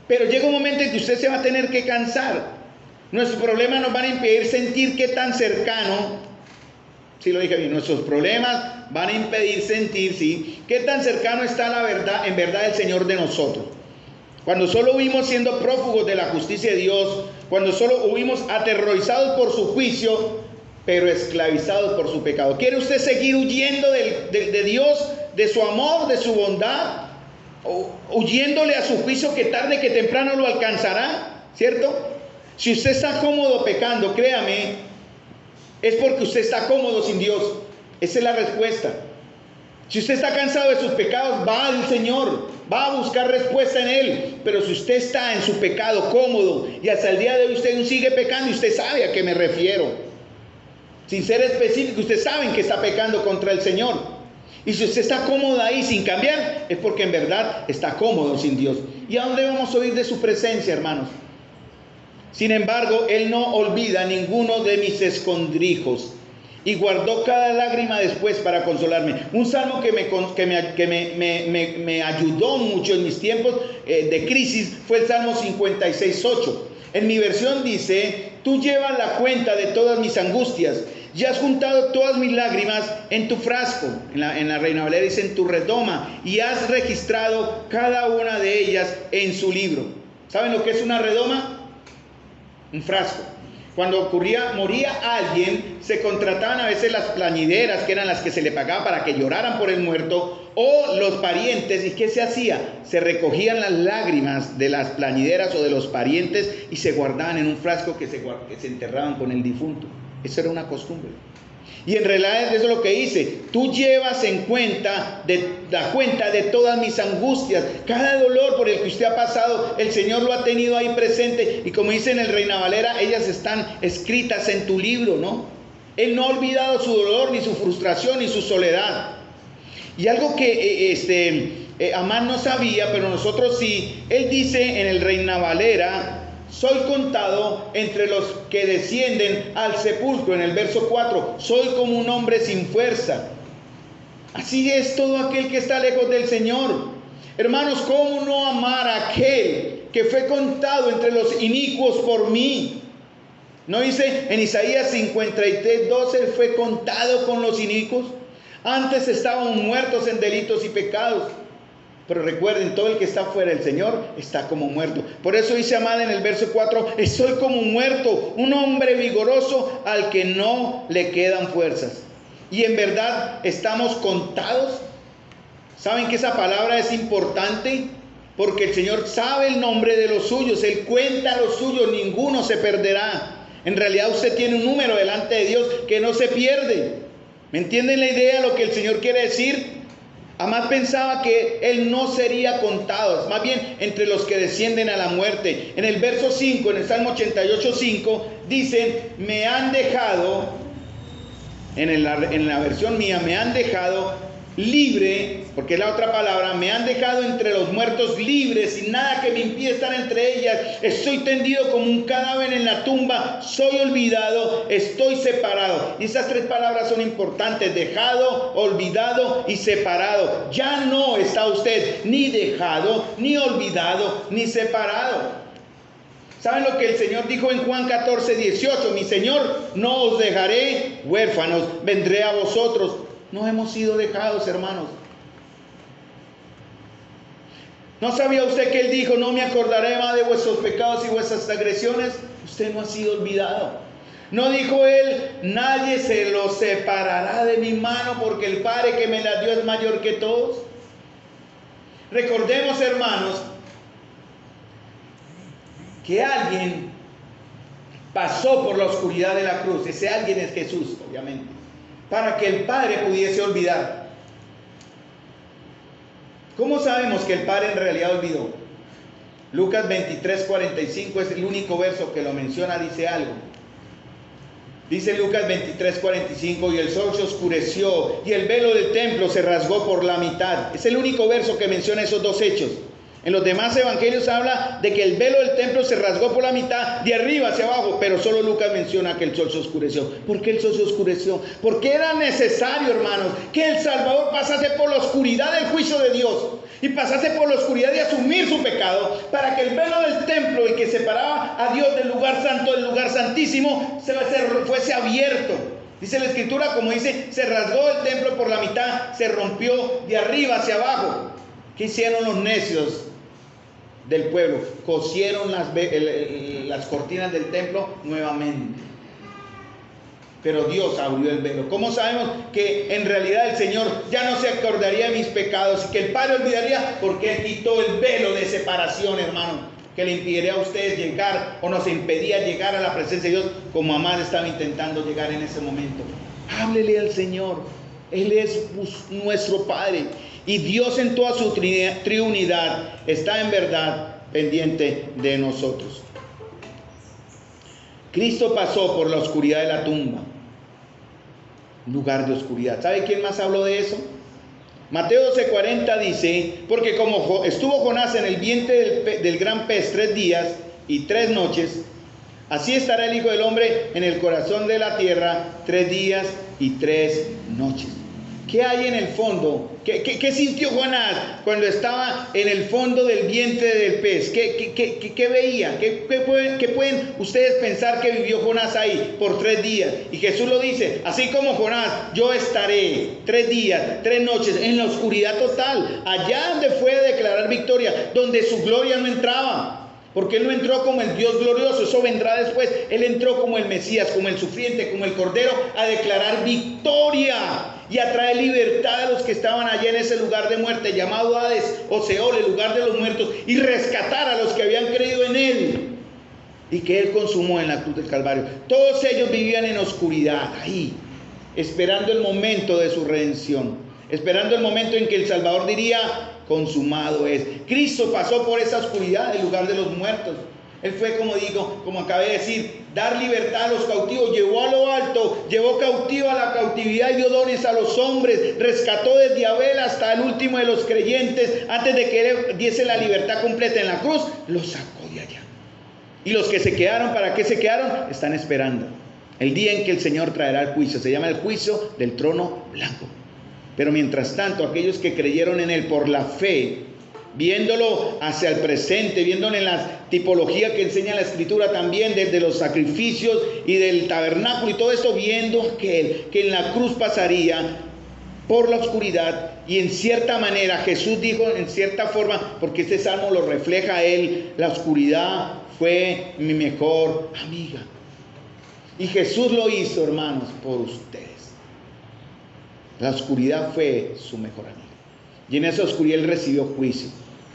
Pero llega un momento en que usted se va a tener que cansar. Nuestros problemas nos van a impedir sentir qué tan cercano, sí lo dije bien, nuestros problemas van a impedir sentir, sí, qué tan cercano está la verdad, en verdad, el Señor de nosotros. Cuando solo huimos siendo prófugos de la justicia de Dios, cuando solo huimos aterrorizados por su juicio, pero esclavizados por su pecado. ¿Quiere usted seguir huyendo de Dios, de su amor, de su bondad? O huyéndole a su juicio que tarde que temprano lo alcanzará, ¿cierto? Si usted está cómodo pecando, créame, es porque usted está cómodo sin Dios. Esa es la respuesta. Si usted está cansado de sus pecados, va al Señor, va a buscar respuesta en Él. Pero si usted está en su pecado cómodo y hasta el día de hoy usted sigue pecando, y usted sabe a qué me refiero, sin ser específico, usted sabe que está pecando contra el Señor. Y si usted está cómodo ahí sin cambiar, es porque en verdad está cómodo sin Dios. ¿Y a dónde vamos a oír de su presencia, hermanos? Sin embargo, Él no olvida ninguno de mis escondrijos y guardó cada lágrima después para consolarme. Un salmo que me ayudó mucho en mis tiempos de crisis fue el Salmo 56:8. En mi versión dice: tú llevas la cuenta de todas mis angustias y has juntado todas mis lágrimas en tu frasco. En la Reina Valera dice: en tu redoma, y has registrado cada una de ellas en su libro. ¿Saben lo que es una redoma? Un frasco. Cuando moría alguien, se contrataban a veces las plañideras, que eran las que se le pagaba para que lloraran por el muerto, o los parientes. ¿Y qué se hacía? Se recogían las lágrimas de las plañideras o de los parientes y se guardaban en un frasco que se enterraban con el difunto. Eso era una costumbre. Y en realidad eso es lo que dice: tú llevas en cuenta la cuenta de todas mis angustias. Cada dolor por el que usted ha pasado, el Señor lo ha tenido ahí presente. Y como dice en el Reina Valera, ellas están escritas en tu libro, ¿no? Él no ha olvidado su dolor, ni su frustración, ni su soledad. Y algo que Amán no sabía, pero nosotros sí. Él dice en el Reina Valera: soy contado entre los que descienden al sepulcro. En el verso 4, soy como un hombre sin fuerza. Así es todo aquel que está lejos del Señor. Hermanos, ¿cómo no amar a aquel que fue contado entre los inicuos por mí? ¿No dice en Isaías 53:12, él fue contado con los inicuos? Antes estaban muertos en delitos y pecados. Pero recuerden, todo el que está fuera del Señor está como muerto. Por eso dice Amán en el verso 4: estoy como muerto, un hombre vigoroso al que no le quedan fuerzas. Y en verdad estamos contados. ¿Saben que esa palabra es importante? Porque el Señor sabe el nombre de los suyos. Él cuenta los suyos, ninguno se perderá. En realidad usted tiene un número delante de Dios que no se pierde. ¿Me entienden la idea de lo que el Señor quiere decir? Amán pensaba que él no sería contado, más bien entre los que descienden a la muerte. En el verso 5, en el Salmo 88:5, dicen: me han dejado, en la versión mía, me han dejado libre, porque es la otra palabra, me han dejado entre los muertos libres, sin nada que me impida estar entre ellas. Estoy tendido como un cadáver en la tumba, soy olvidado, estoy separado. Y esas tres palabras son importantes: dejado, olvidado y separado. Ya no está usted ni dejado, ni olvidado, ni separado. ¿Saben lo que el Señor dijo en Juan 14:18? Mi Señor, no os dejaré huérfanos, vendré a vosotros. No hemos sido dejados, hermanos. ¿No sabía usted que Él dijo: no me acordaré más de vuestros pecados y vuestras agresiones? Usted no ha sido olvidado. ¿No dijo Él: nadie se los separará de mi mano, porque el Padre que me la dio es mayor que todos? Recordemos, hermanos, que alguien pasó por la oscuridad de la cruz. Ese alguien es Jesús, obviamente, para que el Padre pudiese olvidar. ¿Cómo sabemos que el Padre en realidad olvidó? Lucas 23:45 es el único verso que lo menciona, dice algo. Dice Lucas 23:45: y el sol se oscureció y el velo del templo se rasgó por la mitad. Es el único verso que menciona esos dos hechos. En los demás evangelios habla de que el velo del templo se rasgó por la mitad, de arriba hacia abajo, pero solo Lucas menciona que el sol se oscureció. ¿Por qué el sol se oscureció? Porque era necesario, hermanos, que el Salvador pasase por la oscuridad del juicio de Dios y pasase por la oscuridad de asumir su pecado, para que el velo del templo, el que separaba a Dios del lugar santo, del lugar santísimo, fuese abierto. Dice la Escritura, como dice, se rasgó el templo por la mitad, se rompió de arriba hacia abajo. ¿Qué hicieron los necios del pueblo? Cosieron las cortinas del templo nuevamente. Pero Dios abrió el velo. ¿Cómo sabemos que en realidad el Señor ya no se acordaría de mis pecados y que el Padre olvidaría? Porque Él quitó el velo de separación, hermano, que le impediría a ustedes llegar, o nos impedía llegar a la presencia de Dios, como Amán estaba intentando llegar en ese momento. Háblele al Señor. Él es nuestro Padre. Y Dios en toda su triunidad está en verdad pendiente de nosotros. Cristo pasó por la oscuridad de la tumba, lugar de oscuridad. ¿Sabe quién más habló de eso? Mateo 12:40 dice, porque como estuvo Jonás en el vientre del gran pez 3 días y 3 noches, así estará el Hijo del Hombre en el corazón de la tierra 3 días y 3 noches. ¿Qué hay en el fondo? ¿Qué sintió Jonás cuando estaba en el fondo del vientre del pez? ¿Qué veía? ¿Qué pueden ustedes pensar que vivió Jonás ahí por 3 días? Y Jesús lo dice, así como Jonás, yo estaré 3 días, 3 noches en la oscuridad total, allá donde fue a declarar victoria, donde su gloria no entraba. Porque Él no entró como el Dios glorioso, eso vendrá después. Él entró como el Mesías, como el sufriente, como el Cordero, a declarar victoria y a traer libertad a los que estaban allá en ese lugar de muerte, llamado Hades o Seol, el lugar de los muertos, y rescatar a los que habían creído en Él y que Él consumó en la cruz del Calvario. Todos ellos vivían en oscuridad, ahí, esperando el momento de su redención, esperando el momento en que el Salvador diría, consumado es. Cristo pasó por esa oscuridad, el lugar de los muertos. Él fue, como acabé de decir, dar libertad a los cautivos, llevó a lo alto, llevó cautivo a la cautividad y dio dones a los hombres, rescató desde Abel hasta el último de los creyentes, antes de que Él diese la libertad completa en la cruz, los sacó de allá. Y los que se quedaron, ¿para qué se quedaron? Están esperando el día en que el Señor traerá el juicio. Se llama el juicio del trono blanco. Pero mientras tanto, aquellos que creyeron en Él por la fe, viéndolo hacia el presente, viéndolo en la tipología que enseña la Escritura también, desde los sacrificios y del tabernáculo y todo esto, viendo aquel que en la cruz pasaría por la oscuridad, y en cierta manera Jesús dijo, en cierta forma, porque este salmo lo refleja a Él, la oscuridad fue mi mejor amiga. Y Jesús lo hizo, hermanos, por ustedes. La oscuridad fue su mejor amiga. Y en esa oscuridad Él recibió juicio.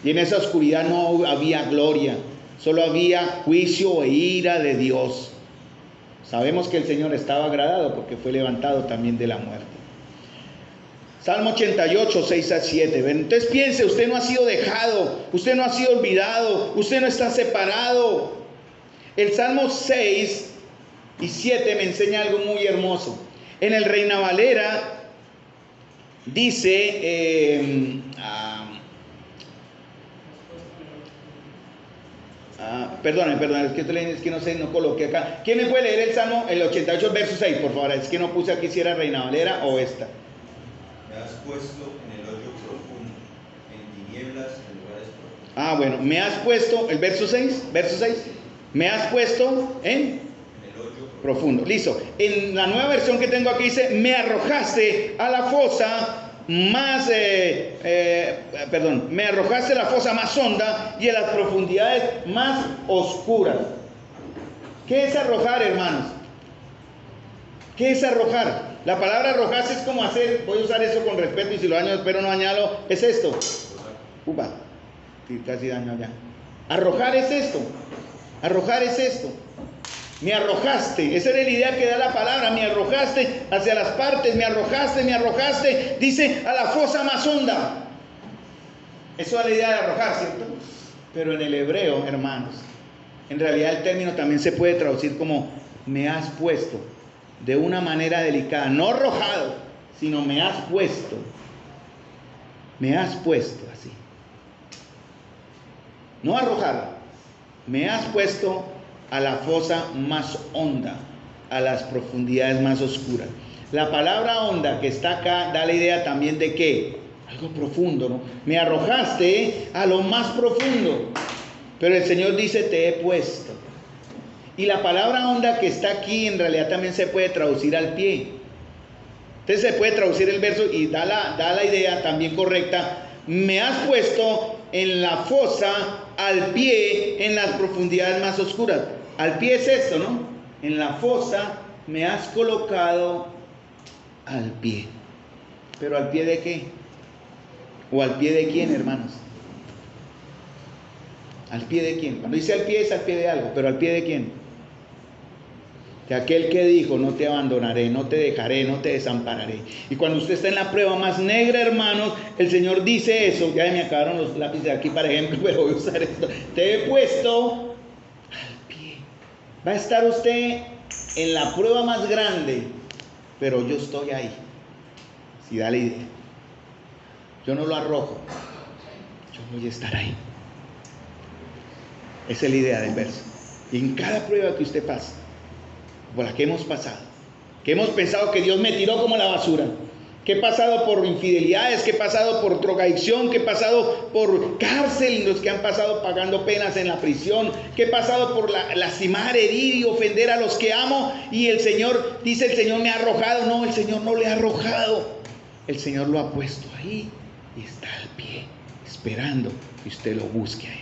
Y en esa oscuridad no había gloria, solo había juicio e ira de Dios. Sabemos que el Señor estaba agradado porque fue levantado también de la muerte. Salmo 88, 6 a 7. Entonces piense, usted no ha sido dejado, usted no ha sido olvidado, usted no está separado. El Salmo 6 y 7 me enseña algo muy hermoso. En el Reina Valera dice, perdón, es que no sé, no coloqué acá. ¿Quién me puede leer el Salmo, el 88, verso 6, por favor? Es que no puse aquí si era Reina Valera o esta. Me has puesto en el hoyo profundo, en tinieblas, en lugares profundos. Bueno, me has puesto, el verso 6, me has puesto en el hoyo profundo. Listo. En la nueva versión que tengo aquí dice, me arrojaste a la fosa más, me arrojaste a la fosa más honda y a las profundidades más oscuras. ¿Qué es arrojar, hermanos? ¿Qué es arrojar? La palabra arrojarse es como hacer, voy a usar eso con respeto y si lo daño espero no dañarlo, es esto. Upa, casi daño ya. Arrojar es esto. Arrojar es esto. Me arrojaste, esa era la idea que da la palabra, me arrojaste hacia las partes, me arrojaste, dice a la fosa más honda. Eso es la idea de arrojar, ¿cierto? Pero en el hebreo, hermanos, en realidad el término también se puede traducir como me has puesto, de una manera delicada, no arrojado, sino me has puesto así. No arrojar, me has puesto a la fosa más honda, a las profundidades más oscuras. La palabra honda que está acá da la idea también de que algo profundo, ¿no? Me arrojaste a lo más profundo, pero el Señor dice te he puesto. Y la palabra honda que está aquí en realidad también se puede traducir al pie. Entonces se puede traducir el verso y da la idea también correcta. Me has puesto en la fosa al pie, en las profundidades más oscuras. Al pie es esto, ¿no? En la fosa me has colocado al pie. ¿Pero al pie de qué? ¿O al pie de quién, hermanos? ¿Al pie de quién? Cuando dice al pie es al pie de algo, pero ¿al pie de quién? De aquel que dijo, no te abandonaré, no te dejaré, no te desampararé. Y cuando usted está en la prueba más negra, hermanos, el Señor dice eso. Ya me acabaron los lápices aquí, por ejemplo, pero voy a usar esto. Te he puesto al pie. Va a estar usted en la prueba más grande, pero yo estoy ahí. Si da la idea. yo no lo arrojo, yo voy a estar ahí. Esa es la idea del verso. Y en cada prueba que usted pasa, por la que hemos pasado, que hemos pensado que Dios me tiró como la basura, que he pasado por infidelidades, que he pasado por drogadicción, que he pasado por cárcel, los que han pasado pagando penas en la prisión, que he pasado por lastimar, herir y ofender a los que amo, y el Señor, dice el Señor me ha arrojado. No, el Señor no le ha arrojado, el Señor lo ha puesto ahí y está al pie, esperando que usted lo busque a Él.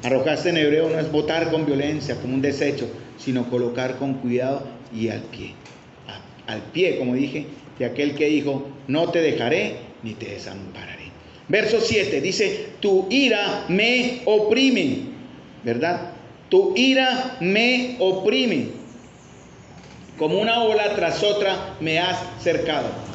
Arrojarse en hebreo no es botar con violencia, como un desecho, sino colocar con cuidado y al pie. Al pie, como dije, de aquel que dijo, no te dejaré ni te desampararé. Verso 7 dice, tu ira me oprime, ¿verdad? Tu ira me oprime, como una ola tras otra me has cercado.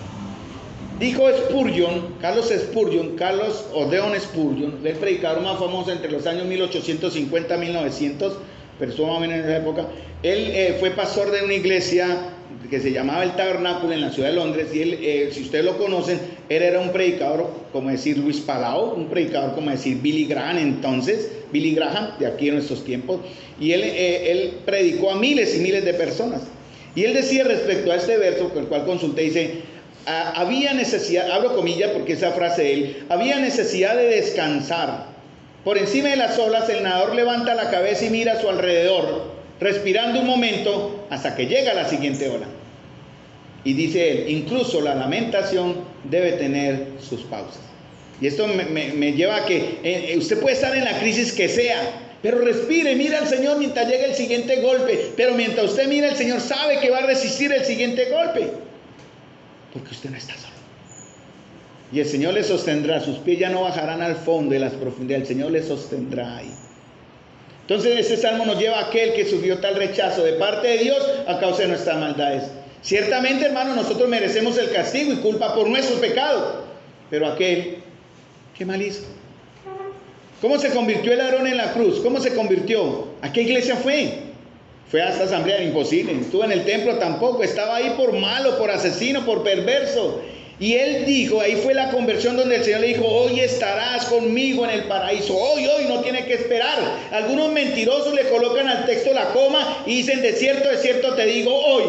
Dijo Spurgeon, Carlos Odeon Spurgeon, el predicador más famoso entre los años 1850 y 1900, pero más o menos en esa época. Él fue pastor de una iglesia que se llamaba el Tabernáculo en la ciudad de Londres, y él, si ustedes lo conocen, él era un predicador, como decir Luis Palau, un predicador como decir Billy Graham, de aquí en nuestros tiempos, y él predicó a miles y miles de personas. Y él decía respecto a este verso, con el cual consulté, dice, había necesidad, abro comillas porque esa frase de él, había necesidad de descansar. Por encima de las olas, el nadador levanta la cabeza y mira a su alrededor, respirando un momento hasta que llega la siguiente ola. Y dice él, incluso la lamentación debe tener sus pausas. Y esto me lleva a que usted puede estar en la crisis que sea, pero respire, mira al Señor mientras llega el siguiente golpe. Pero mientras usted mira al Señor, sabe que va a resistir el siguiente golpe, porque usted no está solo. Y el Señor le sostendrá, sus pies ya no bajarán al fondo de las profundidades, el Señor le sostendrá ahí. Entonces este salmo nos lleva a aquel que sufrió tal rechazo de parte de Dios a causa de nuestras maldades. Ciertamente, hermanos, nosotros merecemos el castigo y culpa por nuestros pecados, pero aquel, ¿qué mal hizo? ¿Cómo se convirtió el ladrón en la cruz? ¿Cómo se convirtió? ¿A qué iglesia fue? Fue a esta asamblea, imposible. Estuvo en el templo, tampoco. Estaba ahí por malo, por asesino, por perverso. Y él dijo, ahí fue la conversión donde el Señor le dijo, hoy estarás conmigo en el paraíso. Hoy, no tiene que esperar. Algunos mentirosos le colocan al texto la coma y dicen, de cierto te digo hoy,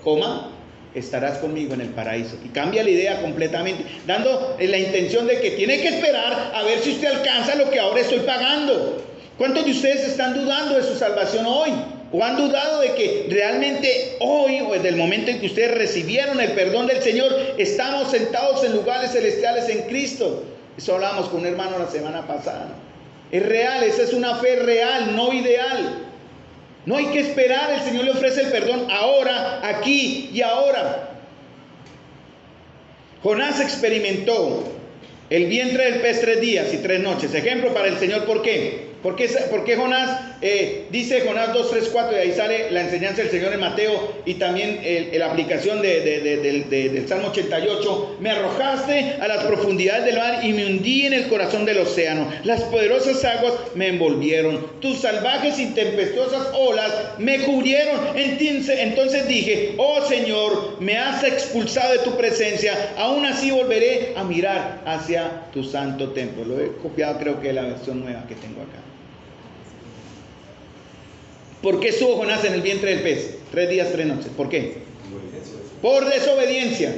coma, estarás conmigo en el paraíso. Y cambia la idea completamente, dando la intención de que tiene que esperar a ver si usted alcanza lo que ahora estoy pagando. ¿Cuántos de ustedes están dudando de su salvación hoy? ¿O han dudado de que realmente hoy, o desde el momento en que ustedes recibieron el perdón del Señor, estamos sentados en lugares celestiales en Cristo? Eso hablábamos con un hermano la semana pasada. Es real, esa es una fe real, no ideal. No hay que esperar, el Señor le ofrece el perdón ahora, aquí y ahora. Jonás experimentó el vientre del pez 3 días y 3 noches. Ejemplo para el Señor, ¿por qué? ¿Por qué Jonás? Dice Jonás 2, 3, 4, y ahí sale la enseñanza del Señor en Mateo, y también la aplicación del Salmo 88. Me arrojaste a las profundidades del mar y me hundí en el corazón del océano. Las poderosas aguas me envolvieron. Tus salvajes y tempestuosas olas me cubrieron. Entonces dije, oh Señor, me has expulsado de tu presencia. Aún así volveré a mirar hacia tu santo templo. Lo he copiado, creo que de la versión nueva que tengo acá. ¿Por qué estuvo Jonás en el vientre del pez? 3 días, 3 noches. ¿Por qué? Por desobediencia.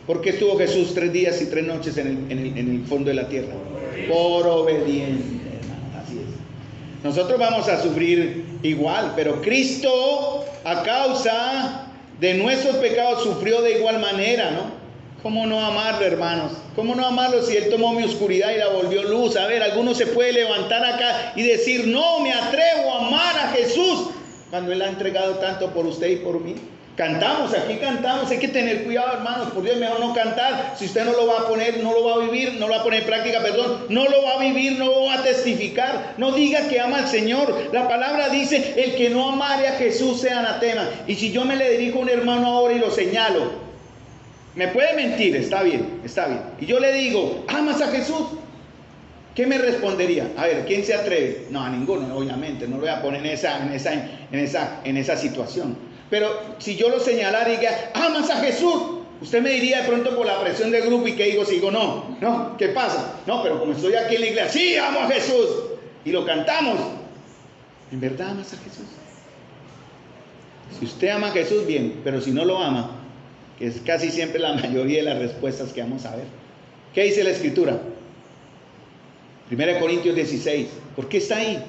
¿Por qué estuvo Jesús 3 días y 3 noches en el fondo de la tierra? Por obediencia, hermano. Así es. Nosotros vamos a sufrir igual, pero Cristo, a causa de nuestros pecados, sufrió de igual manera, ¿no? ¿Cómo no amarlo, hermanos? ¿Cómo no amarlo si Él tomó mi oscuridad y la volvió luz? A ver, alguno se puede levantar acá y decir, no me atrevo a amar a Jesús, cuando Él ha entregado tanto por usted y por mí. Cantamos, aquí cantamos, hay que tener cuidado, hermanos, por Dios, mejor no cantar. Si usted no lo va a poner, no lo va a vivir, no lo va a poner en práctica, no lo va a vivir, no lo va a testificar. No diga que ama al Señor. La palabra dice, el que no amare a Jesús sea anatema. Y si yo me le dirijo a un hermano ahora y lo señalo, me puede mentir, está bien. Y yo le digo, ¿amas a Jesús? ¿Qué me respondería? A ver, ¿quién se atreve? No, a ninguno, obviamente, no lo voy a poner en esa situación. Pero si yo lo señalara y diga, ¿amas a Jesús? Usted me diría de pronto por la presión del grupo y que digo, si digo, no, ¿qué pasa? No, pero como estoy aquí en la iglesia, sí, amo a Jesús. Y lo cantamos. ¿En verdad amas a Jesús? Si usted ama a Jesús, bien, pero si no lo ama, que es casi siempre la mayoría de las respuestas que vamos a ver. ¿Qué dice la Escritura? 1 Corintios 16. ¿Por qué está ahí?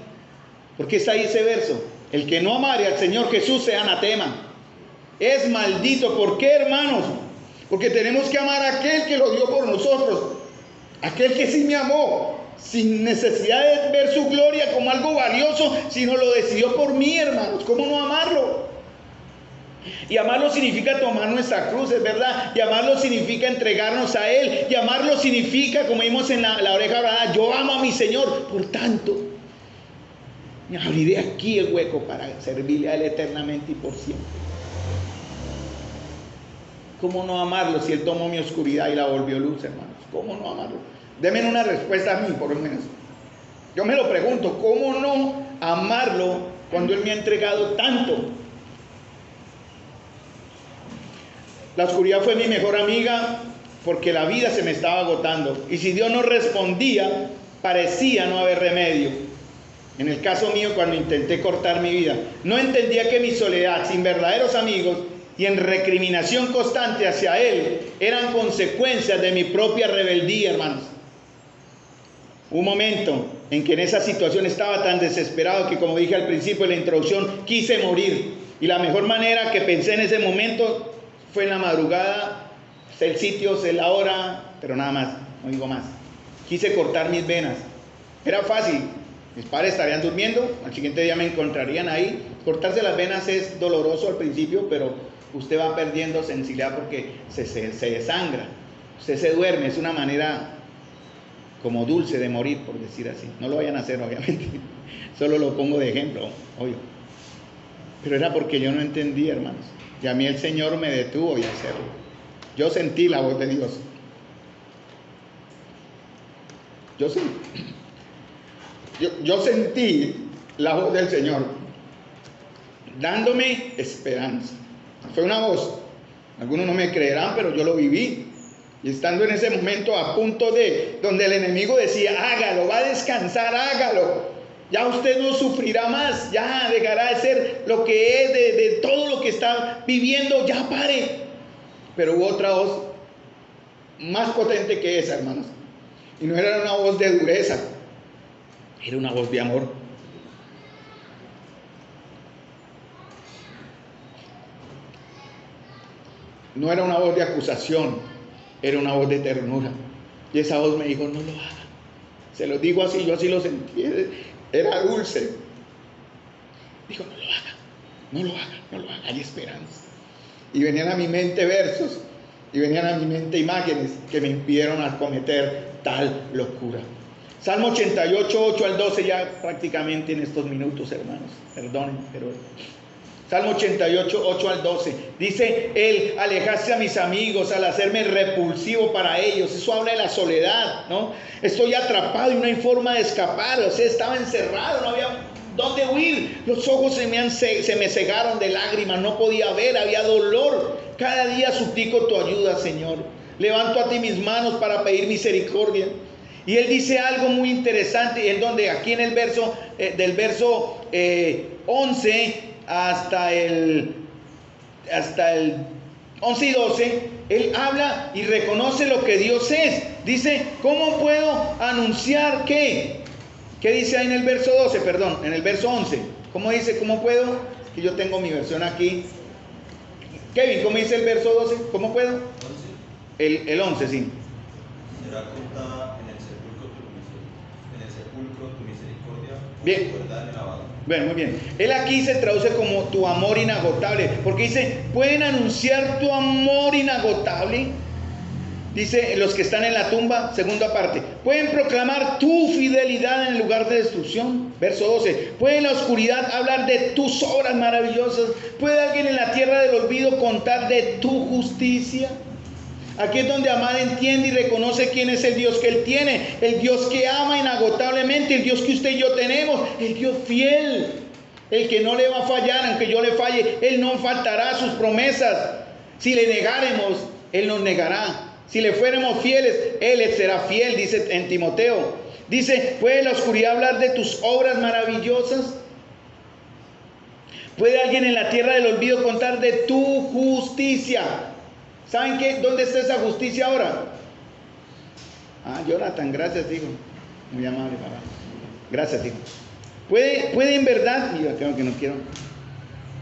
¿Por qué está ahí ese verso? El que no amare al Señor Jesús sea anatema. Es maldito. ¿Por qué, hermanos? Porque tenemos que amar a aquel que lo dio por nosotros. Aquel que sí me amó. Sin necesidad de ver su gloria como algo valioso, sino lo decidió por mí, hermanos. ¿Cómo no amarlo? Y amarlo significa tomar nuestra cruz, es verdad. Y amarlo significa entregarnos a Él. Y amarlo significa, como vimos en la oreja dorada, yo amo a mi Señor. Por tanto, me abriré aquí el hueco para servirle a Él eternamente y por siempre. ¿Cómo no amarlo si Él tomó mi oscuridad y la volvió luz, hermanos? ¿Cómo no amarlo? Denme una respuesta a mí, por lo menos. Yo me lo pregunto, ¿cómo no amarlo cuando Él me ha entregado tanto? La oscuridad fue mi mejor amiga porque la vida se me estaba agotando. Y si Dios no respondía, parecía no haber remedio. En el caso mío, cuando intenté cortar mi vida, no entendía que mi soledad, sin verdaderos amigos y en recriminación constante hacia Él, eran consecuencias de mi propia rebeldía, hermanos. Un momento en que en esa situación estaba tan desesperado que, como dije al principio de la introducción, quise morir. Y la mejor manera que pensé en ese momento fue en la madrugada, sé el sitio, sé la hora, pero nada más, no digo más. Quise cortar mis venas. Era fácil. Mis padres estarían durmiendo, al siguiente día me encontrarían ahí. Cortarse las venas es doloroso al principio, pero usted va perdiendo sensibilidad porque se desangra. Usted se duerme, es una manera como dulce de morir, por decir así. No lo vayan a hacer, obviamente. Solo lo pongo de ejemplo, obvio. Pero era porque yo no entendía, hermanos. Y a mí el Señor me detuvo y hacerlo. Yo sentí la voz de Dios. Yo sentí la voz del Señor dándome esperanza. Fue una voz. Algunos no me creerán, pero yo lo viví. Y estando en ese momento a punto de, donde el enemigo decía, hágalo, va a descansar, hágalo. Ya usted no sufrirá más, ya dejará de ser lo que es, de todo lo que está viviendo, ya pare. Pero hubo otra voz más potente que esa, hermanos. Y no era una voz de dureza, era una voz de amor. No era una voz de acusación, era una voz de ternura. Y esa voz me dijo, no lo haga. Se lo digo así, yo así lo sentí. Era dulce. Dijo, no lo haga, hay esperanza. Y venían a mi mente versos, y venían a mi mente imágenes que me impidieron cometer tal locura. Salmo 88, 8 al 12, ya prácticamente en estos minutos, hermanos. Perdonen, pero... Salmo 88, 8 al 12. Dice, Él alejaste a mis amigos al hacerme repulsivo para ellos. Eso habla de la soledad, ¿no? Estoy atrapado y no hay forma de escapar. O sea, estaba encerrado, no había dónde huir. Los ojos se me cegaron de lágrimas, no podía ver, había dolor. Cada día suplico tu ayuda, Señor. Levanto a ti mis manos para pedir misericordia. Y Él dice algo muy interesante, en donde aquí en el verso, del verso 11... hasta el 11 y 12, Él habla y reconoce lo que Dios es. Dice, ¿cómo puedo anunciar qué? ¿Qué dice ahí en el verso 12? Perdón, en el verso 11. ¿Cómo dice? ¿Cómo puedo? Que yo tengo mi versión aquí. Kevin, ¿cómo dice el verso 12? ¿Cómo puedo? 11. El 11, sí. Será contada en el sepulcro tu misericordia. Bien. Tu verdad en el lavado. Bueno, muy bien. Él aquí se traduce como tu amor inagotable, porque dice, ¿pueden anunciar tu amor inagotable? Dice, los que están en la tumba, segunda parte, ¿pueden proclamar tu fidelidad en el lugar de destrucción? Verso 12, ¿puede en la oscuridad hablar de tus obras maravillosas? ¿Puede alguien en la tierra del olvido contar de tu justicia? Aquí es donde Amar entiende y reconoce quién es el Dios que Él tiene, el Dios que ama inagotablemente, el Dios que usted y yo tenemos, el Dios fiel, el que no le va a fallar, aunque yo le falle, Él no faltará a sus promesas. Si le negáremos, Él nos negará. Si le fuéramos fieles, Él será fiel, dice en Timoteo. Dice, ¿puede la oscuridad hablar de tus obras maravillosas? ¿Puede alguien en la tierra del olvido contar de tu justicia? ¿Saben qué? ¿Dónde está esa justicia ahora? Jonathan, gracias, hijo. Muy amable, papá. Gracias, hijo. ¿Puede en verdad? Yo creo que no quiero.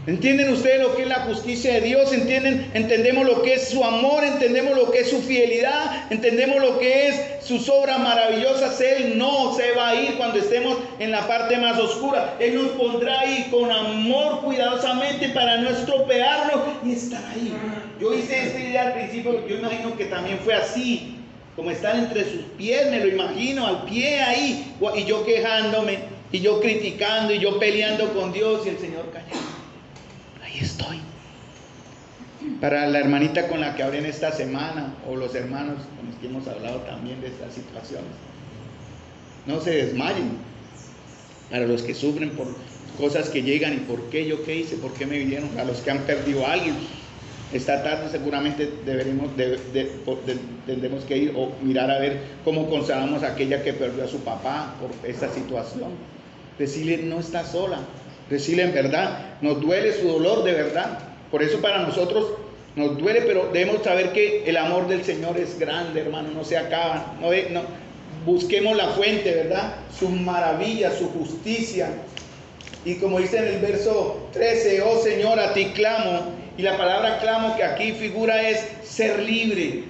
¿Entienden ustedes lo que es la justicia de Dios? ¿Entendemos lo que es su amor? ¿Entendemos lo que es su fidelidad? ¿Entendemos lo que es sus obras maravillosas? Él no se va a ir cuando estemos en la parte más oscura. Él nos pondrá ahí con amor cuidadosamente para no estropearnos y estar ahí. Yo hice esta idea al principio, yo imagino que también fue así. Como estar entre sus pies, me lo imagino, al pie ahí. Y yo quejándome, y yo criticando, y yo peleando con Dios y el Señor callado. Ahí estoy. Para la hermanita con la que hablé en esta semana, o los hermanos con los que hemos hablado también de estas situaciones, no se desmayen. Para los que sufren por cosas que llegan y por qué yo qué hice, por qué me vinieron, a los que han perdido a alguien, esta tarde seguramente tendremos que ir o mirar a ver cómo consolamos a aquella que perdió a su papá por esta situación. Decirle, no está sola. Decirle en verdad, nos duele su dolor de verdad. Por eso para nosotros nos duele, pero debemos saber que el amor del Señor es grande, hermano, no se acaba. No, busquemos la fuente, ¿verdad? Sus maravillas, su justicia. Y como dice en el verso 13, oh Señor, a ti clamo. Y la palabra clamo que aquí figura es ser libre.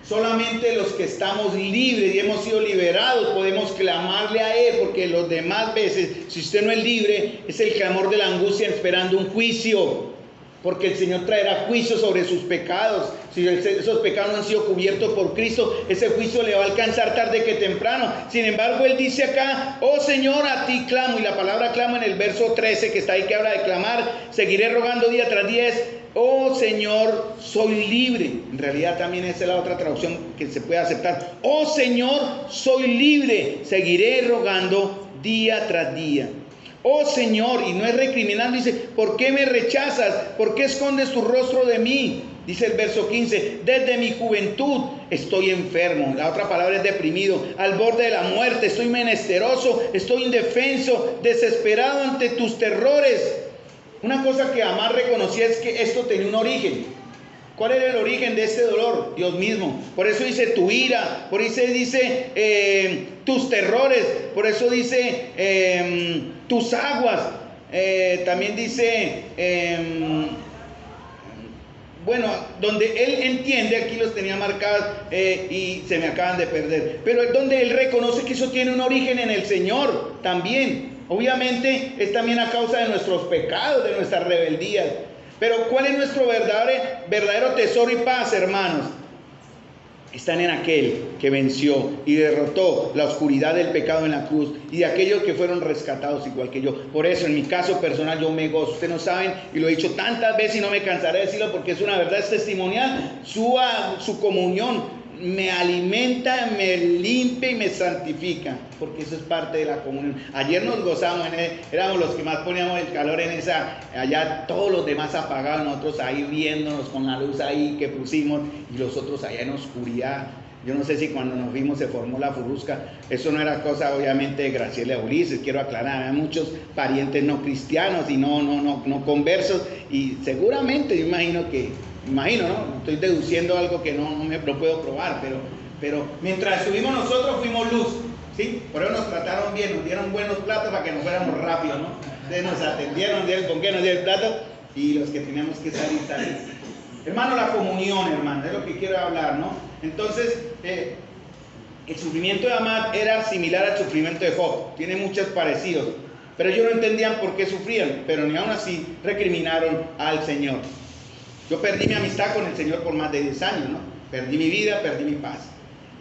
Solamente los que estamos libres y hemos sido liberados podemos clamarle a Él, porque los demás veces, si usted no es libre, es el clamor de la angustia esperando un juicio, porque el Señor traerá juicio sobre sus pecados. Si esos pecados no han sido cubiertos por Cristo, ese juicio le va a alcanzar tarde que temprano. Sin embargo, Él dice acá, oh Señor, a ti clamo. Y la palabra clamo en el verso 13 que está ahí, que habla de clamar, seguiré rogando día tras día, es, oh Señor, soy libre. En realidad también esa es la otra traducción que se puede aceptar. Oh Señor, soy libre, seguiré rogando día tras día. Oh Señor, y no es recriminando, dice, ¿por qué me rechazas? ¿Por qué escondes tu rostro de mí? Dice el verso 15, desde mi juventud estoy enfermo. La otra palabra es deprimido, al borde de la muerte, estoy menesteroso, estoy indefenso, desesperado ante tus terrores. Una cosa que Amán reconocía es que esto tenía un origen. ¿Cuál era el origen de este dolor? Dios mismo. Por eso dice tu ira, por eso dice tus terrores, por eso dice tus aguas. También dice, bueno, donde él entiende, aquí los tenía marcados y se me acaban de perder. Pero es donde él reconoce que eso tiene un origen en el Señor también. Obviamente es también a causa de nuestros pecados, de nuestras rebeldías. Pero ¿cuál es nuestro verdadero tesoro y paz, hermanos? Están en aquel que venció y derrotó la oscuridad del pecado en la cruz y de aquellos que fueron rescatados igual que yo. Por eso en mi caso personal yo me gozo. Ustedes no saben, y lo he dicho tantas veces y no me cansaré de decirlo porque es una verdad, es testimonial. Su comunión me alimenta, me limpia y me santifica, porque eso es parte de la comunión. Ayer nos gozamos, éramos los que más poníamos el calor en esa, allá todos los demás apagados, nosotros ahí viéndonos con la luz ahí que pusimos y los otros allá en oscuridad. Yo no sé si cuando nos vimos se formó la furusca. Eso no era cosa obviamente de Graciela Ulises, quiero aclarar, hay muchos parientes no cristianos y no conversos, y seguramente yo imagino, ¿no? Estoy deduciendo algo que no puedo probar, pero mientras estuvimos nosotros fuimos luz, ¿sí? Por eso nos trataron bien, nos dieron buenos platos para que nos fuéramos rápido, ¿no? Ustedes nos atendieron, nos dieron con qué, nos dieron el plato, y los que teníamos que salir. Hermano, la comunión, hermano, es lo que quiero hablar, ¿no? Entonces, el sufrimiento de Amán era similar al sufrimiento de Job, tiene muchos parecidos, pero ellos no entendían por qué sufrían, pero ni aún así recriminaron al Señor. Yo perdí mi amistad con el Señor por más de 10 años, ¿no? Perdí mi vida, perdí mi paz.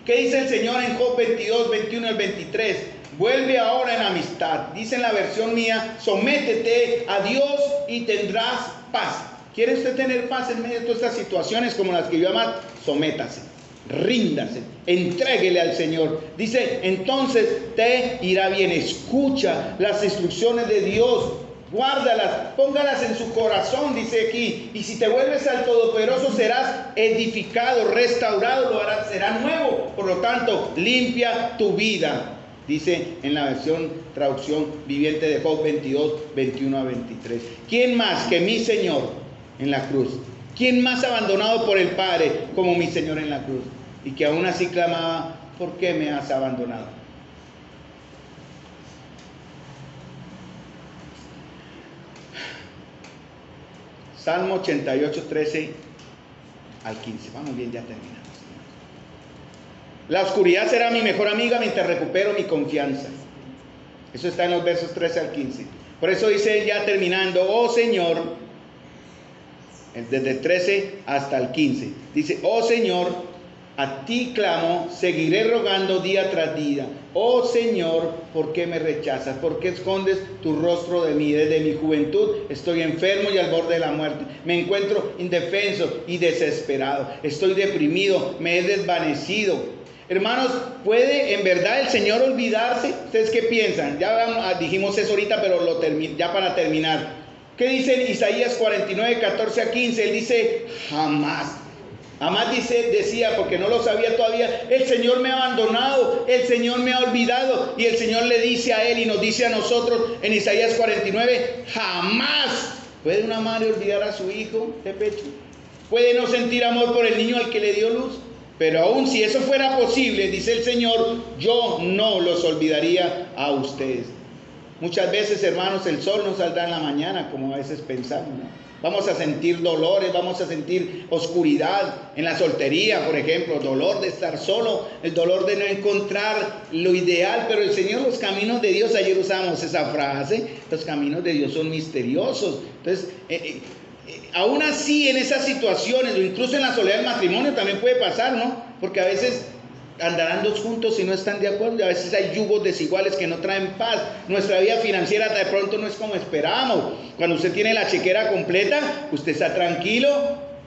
¿Qué dice el Señor en Job 22, 21 al 23? Vuelve ahora en amistad. Dice en la versión mía, sométete a Dios y tendrás paz. ¿Quiere usted tener paz en medio de todas estas situaciones como las que yo amo? Sométase, ríndase, entréguele al Señor. Dice, entonces te irá bien. Escucha las instrucciones de Dios. Guárdalas, póngalas en su corazón, dice aquí. Y si te vuelves al Todopoderoso, serás edificado, restaurado, será nuevo. Por lo tanto, limpia tu vida. Dice en la traducción viviente de Job 22, 21 a 23. ¿Quién más que mi Señor en la cruz? ¿Quién más abandonado por el Padre como mi Señor en la cruz? Y que aún así clamaba, ¿por qué me has abandonado? Salmo 88, 13 al 15. Vamos bien, ya terminamos. La oscuridad será mi mejor amiga mientras recupero mi confianza. Eso está en los versos 13 al 15. Por eso dice ya terminando, oh Señor, desde el 13 hasta el 15. Dice, oh Señor, a ti clamo, seguiré rogando día tras día. Oh Señor, ¿por qué me rechazas? ¿Por qué escondes tu rostro de mí? Desde mi juventud estoy enfermo y al borde de la muerte. Me encuentro indefenso y desesperado. Estoy deprimido, me he desvanecido. Hermanos, ¿puede en verdad el Señor olvidarse? ¿Ustedes qué piensan? Ya dijimos eso ahorita, pero ya para terminar. ¿Qué dice en Isaías 49, 14 a 15? Él dice, jamás. Jamás decía, porque no lo sabía todavía, el Señor me ha abandonado, el Señor me ha olvidado. Y el Señor le dice a él y nos dice a nosotros en Isaías 49, jamás. ¿Puede una madre olvidar a su hijo de pecho? ¿Puede no sentir amor por el niño al que le dio luz? Pero aún si eso fuera posible, dice el Señor, yo no los olvidaría a ustedes. Muchas veces, hermanos, el sol no saldrá en la mañana, como a veces pensamos, ¿no? Vamos a sentir dolores, vamos a sentir oscuridad en la soltería, por ejemplo, dolor de estar solo, el dolor de no encontrar lo ideal, pero el Señor, los caminos de Dios, ayer usamos esa frase, los caminos de Dios son misteriosos. Entonces, aún así en esas situaciones, o incluso en la soledad del matrimonio también puede pasar, ¿no? Porque a veces andarán dos juntos y no están de acuerdo, y a veces hay yugos desiguales que no traen paz. Nuestra vida financiera de pronto no es como esperamos. Cuando usted tiene la chequera completa, usted está tranquilo,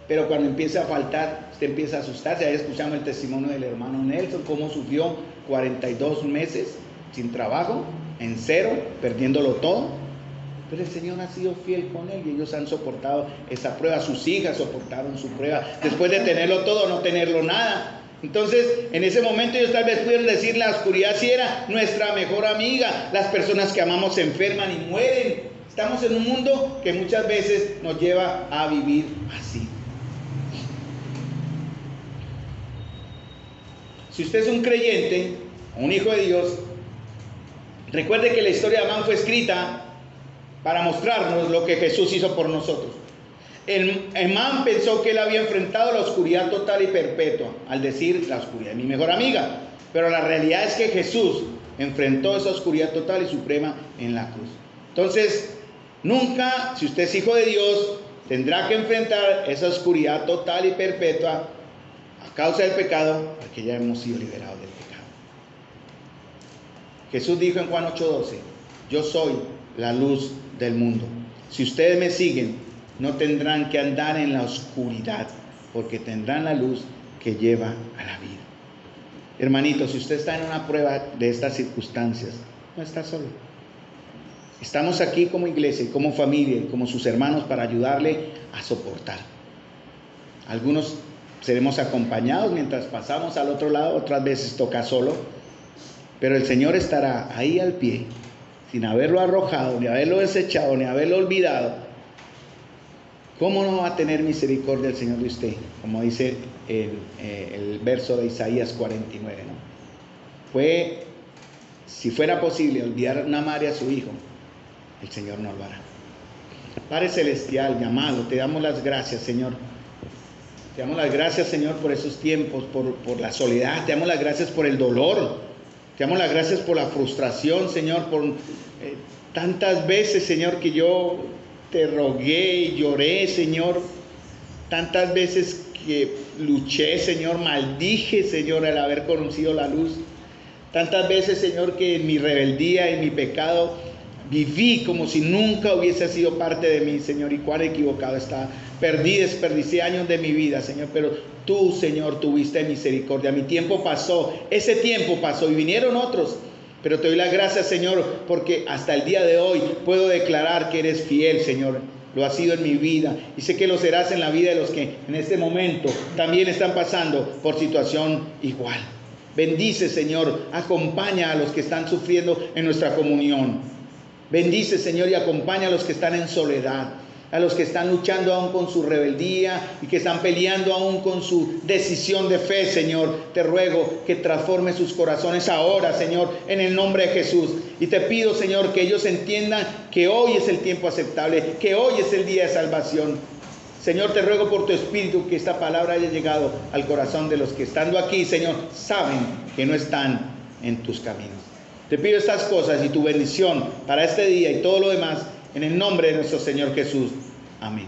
pero cuando empieza a faltar, usted empieza a asustarse. Ahí escuchamos el testimonio del hermano Nelson, cómo sufrió 42 meses sin trabajo, en cero, perdiéndolo todo. Pero el Señor ha sido fiel con él y ellos han soportado esa prueba. Sus hijas soportaron su prueba, después de tenerlo todo, no tenerlo nada. Entonces, en ese momento ellos tal vez pudieron decir, la oscuridad sí era nuestra mejor amiga. Las personas que amamos se enferman y mueren. Estamos en un mundo que muchas veces nos lleva a vivir así. Si usted es un creyente, un hijo de Dios, recuerde que la historia de Amán fue escrita para mostrarnos lo que Jesús hizo por nosotros. Amán pensó que él había enfrentado la oscuridad total y perpetua al decir, la oscuridad es mi mejor amiga. Pero la realidad es que Jesús enfrentó esa oscuridad total y suprema en la cruz. Entonces, nunca, si usted es hijo de Dios, tendrá que enfrentar esa oscuridad total y perpetua a causa del pecado, porque ya hemos sido liberados del pecado. Jesús dijo en Juan 8:12, yo soy la luz del mundo. Si ustedes me siguen, no tendrán que andar en la oscuridad, porque tendrán la luz que lleva a la vida. Hermanito, si usted está en una prueba de estas circunstancias, no está solo. Estamos aquí como iglesia, como familia, como sus hermanos para ayudarle a soportar. Algunos seremos acompañados mientras pasamos al otro lado, otras veces toca solo, pero el Señor estará ahí al pie, sin haberlo arrojado, ni haberlo desechado, ni haberlo olvidado. ¿Cómo no va a tener misericordia el Señor de usted? Como dice el verso de Isaías 49, ¿no? Si fuera posible olvidar una madre a su hijo, el Señor no lo hará. Padre Celestial, llamado, te damos las gracias, Señor. Te damos las gracias, Señor, por esos tiempos, por la soledad. Te damos las gracias por el dolor. Te damos las gracias por la frustración, Señor, por tantas veces, Señor, que yo te rogué y lloré, Señor. Tantas veces que luché, Señor, maldije, Señor, al haber conocido la luz. Tantas veces, Señor, que en mi rebeldía y mi pecado viví como si nunca hubiese sido parte de mí, Señor, y cuán equivocado estaba. Desperdicié años de mi vida, Señor, pero tú, Señor, tuviste misericordia. Mi tiempo pasó, ese tiempo pasó y vinieron otros Pero te doy las gracias, Señor, porque hasta el día de hoy puedo declarar que eres fiel, Señor. Lo has sido en mi vida y sé que lo serás en la vida de los que en este momento también están pasando por situación igual. Bendice, Señor, acompaña a los que están sufriendo en nuestra comunión. Bendice, Señor, y acompaña a los que están en soledad, a los que están luchando aún con su rebeldía y que están peleando aún con su decisión de fe, Señor. Te ruego que transforme sus corazones ahora, Señor, en el nombre de Jesús. Y te pido, Señor, que ellos entiendan que hoy es el tiempo aceptable, que hoy es el día de salvación. Señor, te ruego por tu Espíritu que esta palabra haya llegado al corazón de los que estando aquí, Señor, saben que no están en tus caminos. Te pido estas cosas y tu bendición para este día y todo lo demás en el nombre de nuestro Señor Jesús. Amén.